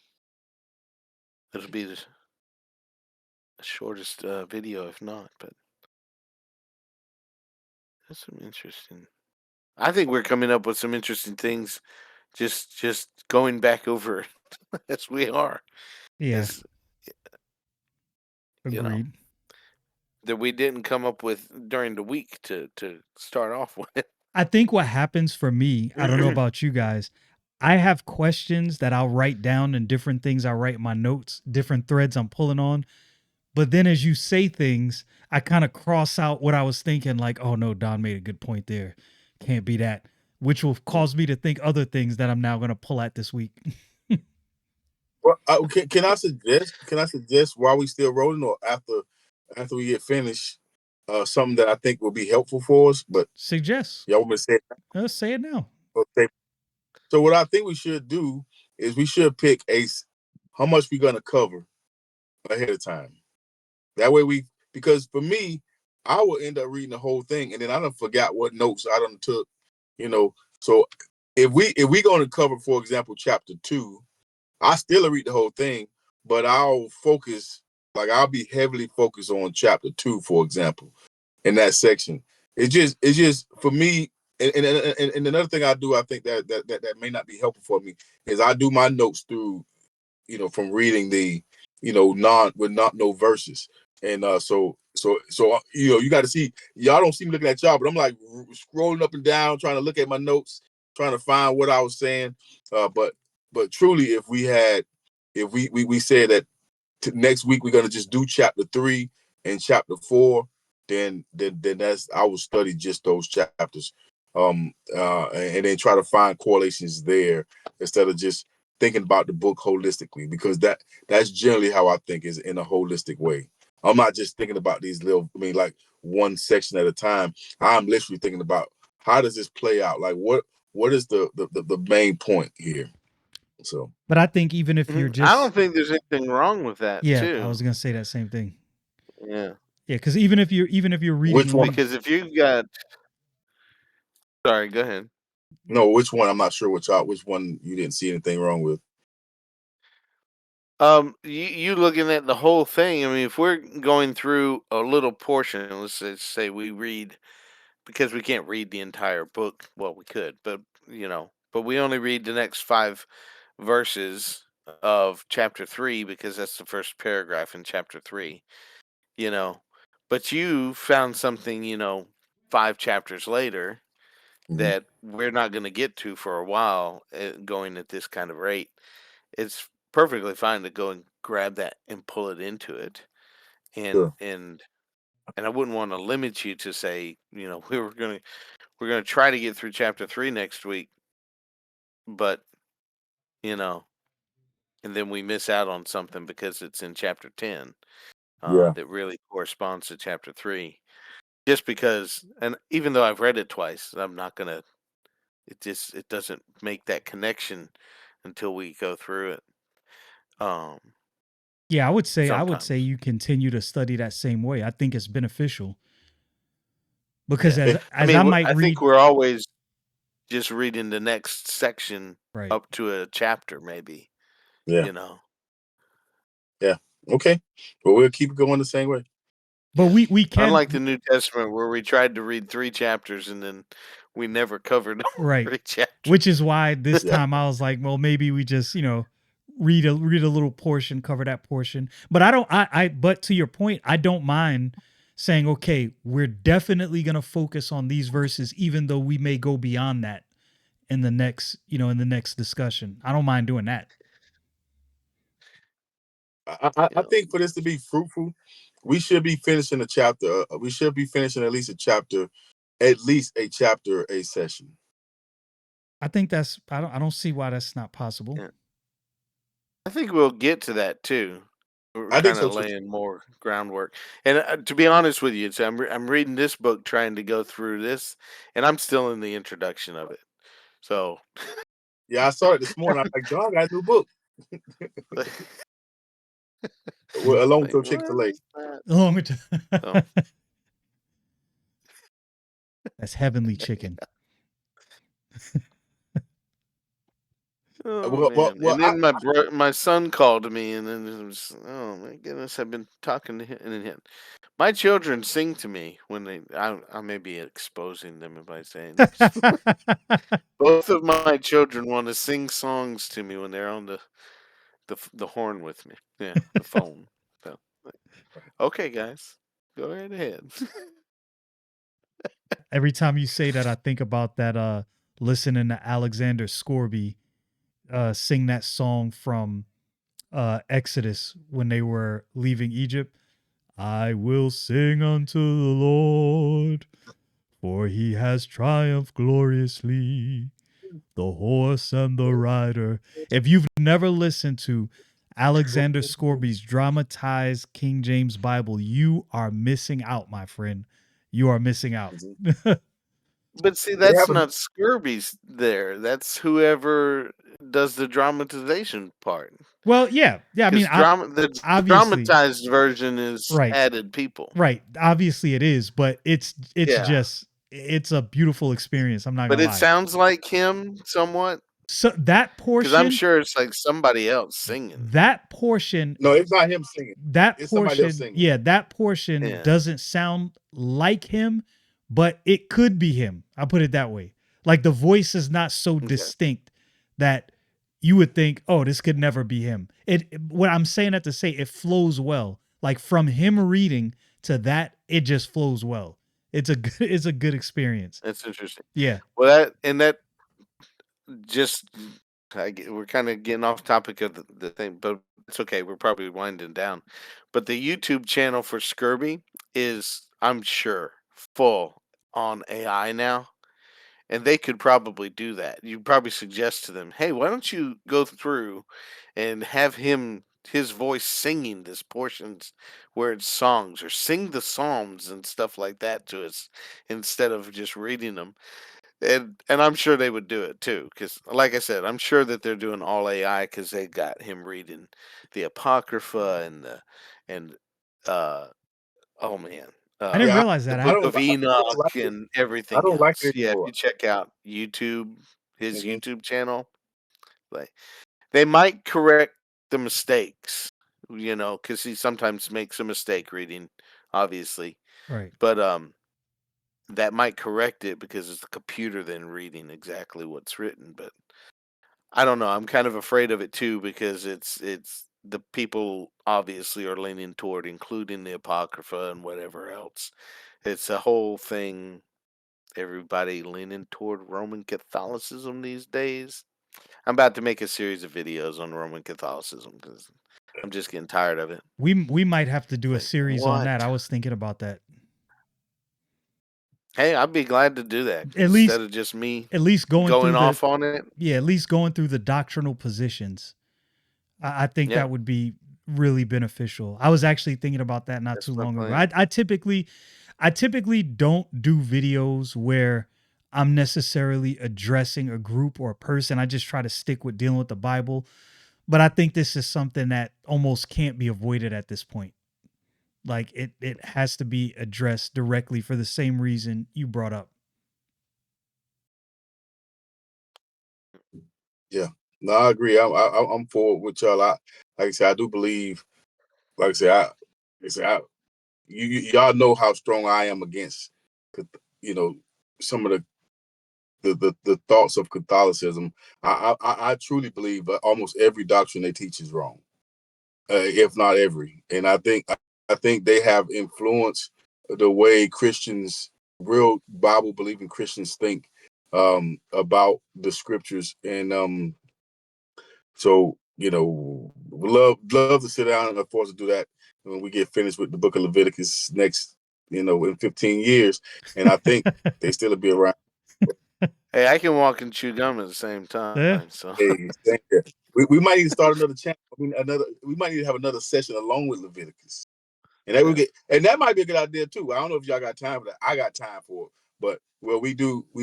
It'll be the shortest video, if not, but that's some interesting. I think we're coming up with some interesting things. Just going back over it as we are,
Yeah,
as you know,
agreed.
that we didn't come up with during the week to start off with.
I think what happens for me, I don't know about you guys, I have questions that I'll write down and different things I write in my notes, different threads I'm pulling on. But then as you say things, I kind of cross out what I was thinking, like, oh no, Don made a good point there. Can't be that. Which will cause me to think other things that I'm now going to pull at this week.
Well, can I suggest? Can I suggest while we still rolling, or after we get finished, something that I think will be helpful for us? But
Suggest.
y'all want me to say it?
Let's say it now.
Okay. So what I think we should do is we should pick how much we're gonna cover ahead of time. That way because for me, I will end up reading the whole thing and then I don't forgot what notes I done took, you know. So if we gonna cover, for example, chapter 2, I still read the whole thing, but I'll be heavily focused on chapter 2, for example, in that section. It's just for me, and another thing I do, I think that may not be helpful for me, is I do my notes through, from reading the, non with not no verses. And you got to see, y'all don't see me looking at y'all, but I'm like scrolling up and down, trying to look at my notes, trying to find what I was saying. But truly, if we said that next week we're gonna just do chapter 3 and chapter 4, then that's I will study just those chapters, and then try to find correlations there instead of just thinking about the book holistically, because that's generally how I think, is in a holistic way. I'm not just thinking about these like one section at a time. I'm literally thinking about how does this play out? Like what is the main point here? So
But I think even if you're
I don't
just,
think there's anything wrong with that,
yeah, I
too.
was going to say that same thing.
Yeah,
Yeah, because even if you're
which
reading
one?
link,
because if you got, sorry, go ahead.
No, which one? I'm not sure which one you didn't see anything wrong with.
You looking at the whole thing. I mean, if we're going through a little portion, let's say we read, because we can't read the entire book. Well, we could, but we only read the next 5 verses of chapter 3 because that's the first paragraph in chapter 3. You know, but you found something, 5 chapters later
Mhm.
that we're not going to get to for a while, going at this kind of rate. It's perfectly fine to go and grab that and pull it into it, and
Sure.
and and I wouldn't want to limit you to say, we're gonna try to get through chapter 3 next week, but you know, and then we miss out on something because it's in chapter 10,
Yeah.
that really corresponds to chapter 3. Just because, and even though I've read it twice, I'm not gonna. It doesn't make that connection until we go through it. Um,
yeah, I would say
Sometimes.
you continue to study that same way. I think it's beneficial because
Yeah.
as
Eh,
I
as I
mean,
might
I think
read,
we're always just reading the next section
right.
up to a chapter, maybe,
yeah.
you know.
Yeah. Okay. Well, we'll keep going the same way.
But
Yeah.
we can,
Unlike the New Testament where we tried to read 3 chapters and then we never covered all
right.
3 chapters.
Which is why this
Yeah.
time I was like, well, maybe we just, read a little portion, cover that portion. But I don't I but to your point, I don't mind saying, okay, we're definitely gonna focus on these verses, even though we may go beyond that in the next discussion. I don't mind doing that.
I
Yeah.
think for this to be fruitful, we should be finishing a chapter. We should be finishing at least a chapter a session.
I think that's I don't see why that's not possible.
Yeah. I think we'll get to that too. We're
I think
kind
so
of
too.
laying more groundwork. And to be honest with you, so, I'm reading this book trying to go through this, and I'm still in the introduction of it. So
Yeah, I saw it this morning. I was like, dog, I got a new book. Well, along with
like,
your
what
Chick-fil-A.
is that?
Along with
So,
that's heavenly chicken.
oh
Well,
man! And then my son called me, and then it was, oh my goodness, I've been talking to him, and my children sing to me when I may be exposing them by saying this. Both of my children want to sing songs to me when they're on the horn with me. Yeah, the phone. So, like, okay, guys, go right ahead.
Every time you say that, I think about that listening to Alexander Scorby sing that song from Exodus when they were leaving Egypt. I will sing unto the Lord, for he has triumphed gloriously. The horse and the rider. If you've never listened to Alexander Scorby's dramatized King James Bible, you are missing out, my friend. You are missing out.
Mhm.
But see,
They
that's
haven't.
not Scurby's there. That's whoever does the dramatization part.
Well, yeah. I mean,
Because the
obviously,
dramatized version is
right.
added people.
Right. Obviously it is, but it's
Yeah.
just it's a beautiful experience. I'm not
But
gonna
it
lie.
sounds like him somewhat.
So
Because I'm sure it's like somebody else singing.
that portion,
No, it's not him singing. It's somebody else singing.
yeah, that portion
Yeah.
doesn't sound like him, but it could be him. I'll put it that way. Like the voice is not so
Okay.
distinct that you would think, oh, this could never be him. What I'm saying that to say it flows well. Like from him reading to that, it just flows well. It's a good experience.
That's interesting.
Yeah.
Well, that just we're kind of getting off topic of the thing, but it's okay. We're probably winding down. But the YouTube channel for Scurby is, I'm sure, full on AI now. And they could probably do that. You probably suggest to them, hey, why don't you go through and have his voice singing this portions where it's songs, or sing the psalms and stuff like that to us instead of just reading them. And I'm sure they would do it too, because like I said, I'm sure that they're doing all AI because they got him reading the Apocrypha and uh oh man,
I didn't
uh
Yeah,
realize
the
that.
Book
book.
of
I still don't like
Enoch
it.
and
I
everything
don't like
else.
it
Yeah, if
anymore.
you check out his
Hmm.
YouTube channel, like they might correct the mistakes, because he sometimes makes a mistake reading, obviously,
Right.
but that might correct it because it's the computer then reading exactly what's written. But I don't know. I'm kind of afraid of it too because it's the people obviously are leaning toward including the Apocrypha and whatever else. It's a whole thing. Everybody leaning toward Roman Catholicism these days. I'm about to make a series of videos on Roman Catholicism because I'm just getting tired of it.
We might have to do a
Like,
series on
what?
that. I was thinking about that.
Hey, I'd be glad to do that
At
instead
least
of just me
at least going
going
through the
off on it.
yeah, at least going through the doctrinal positions. I think
Yeah,
that would be really beneficial. I was actually thinking about that not
that's
too
my
long ago.
plan.
I typically don't do videos where I'm necessarily addressing a group or a person. I just try to stick with dealing with the Bible. But I think this is something that almost can't be avoided at this point. Like it has to be addressed directly for the same reason you brought up.
Yeah, no, I agree. I'm for with y'all. Like I said, I do believe. Like I said, y'all know how strong I am against, you know, some of the thoughts of Catholicism. I truly believe that almost every doctrine they teach is wrong, if not every. And I think they have influenced the way Christians, real Bible believing Christians, think about the scriptures. And so love to sit down and of course to do that when we get finished with the Book of Leviticus next, in 15 years. And I think they still be around.
Hey, I can walk and chew gum at the same
Yeah.
time. So
Hey, thank you. We might need to start another channel. I mean, we might need to have another session along with Leviticus. And that
yeah.
that might be a good idea too. I don't know if y'all got time for that. I got time for it. But well, we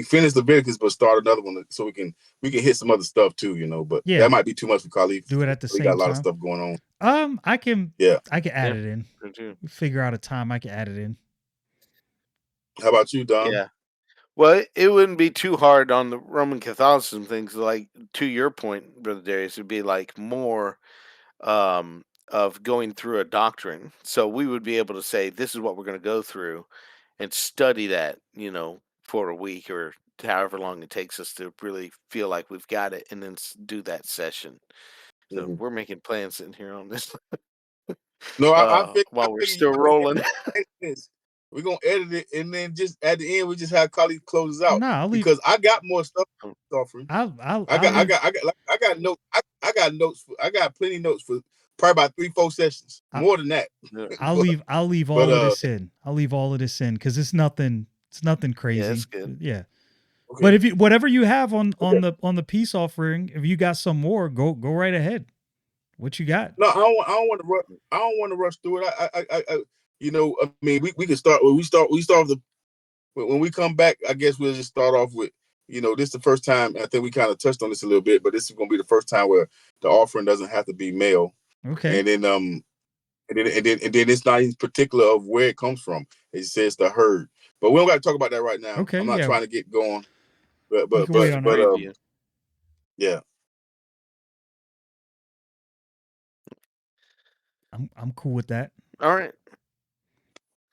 finished Leviticus, but start another one so we can hit some other stuff too, you know. But
Yeah,
that might be too much for Khalif.
do it at the
We got
same
a lot of
time.
stuff going on.
I can
Yeah.
add
Yeah,
it in.
me too.
Figure out a time I can add it in.
How about you, Don?
Yeah. Well, it wouldn't be too hard on the Roman Catholicism things. Like to your point, Brother Darius, it'd be like more of going through a doctrine. So we would be able to say, this is what we're going to go through and study that, for a week or however long it takes us to really feel like we've got it, and then do that session. So
Mm-hmm.
we're making plans in here on this
No, I
while we're
figure you
still
gonna
rolling.
edit this. We're gonna edit it, and then just at the end we just have Khalif close us out
No, I'll leave.
because I got more stuff offering.
I'll leave.
I got notes. I got notes. I got plenty of notes for probably about 3-4 sessions,
I,
more than that.
Yeah,
I'll leave
but
all of this in. I'll leave all of this in because it's nothing. It's nothing
yeah, it's
crazy.
good.
Yeah.
okay,
But if you whatever you have on
okay.
the peace offering, if you got some more, go right ahead. What you got?
No, I don't want to rush. I don't want to rush through it. You know, I mean, we can start. We start the when we come back. I guess we'll just start off with. You know, this is the first time. I think we kind of touched on this a little bit, but this is going to be the first time where the offering doesn't have to be male,
Okay.
and then and then it's not even particular of where it comes from. It says the herd, but we don't got to talk about that right now.
Okay.
I'm not
Yeah.
trying to get going, but
We
but
can wait
but
Just a
on
but
that.
yeah.
I'm cool with that.
All right.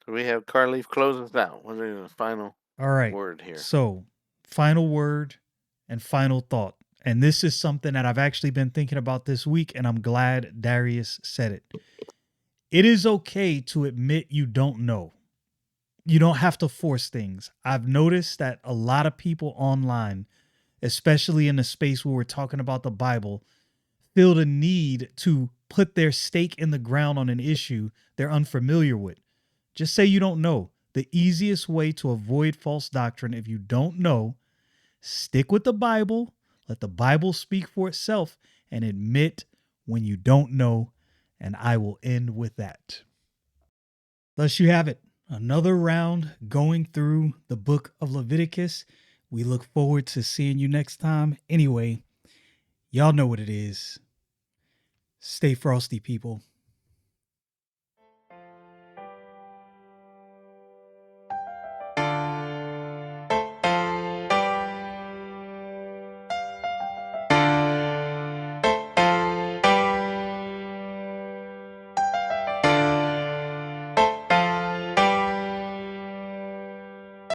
So we have Carleaf close us out. What is the final
All right.
word here?
So, final word and final thought. And this is something that I've actually been thinking about this week, and I'm glad Darius said it. It is okay to admit you don't know. You don't have to force things. I've noticed that a lot of people online, especially in the space where we're talking about the Bible, feel the need to put their stake in the ground on an issue they're unfamiliar with. Just say you don't know. The easiest way to avoid false doctrine, if you don't know, stick with the Bible, let the Bible speak for itself, and admit when you don't know. And I will end with that. Thus, you have it. Another round going through the book of Leviticus. We look forward to seeing you next time. Anyway, y'all know what it is. Stay frosty, people.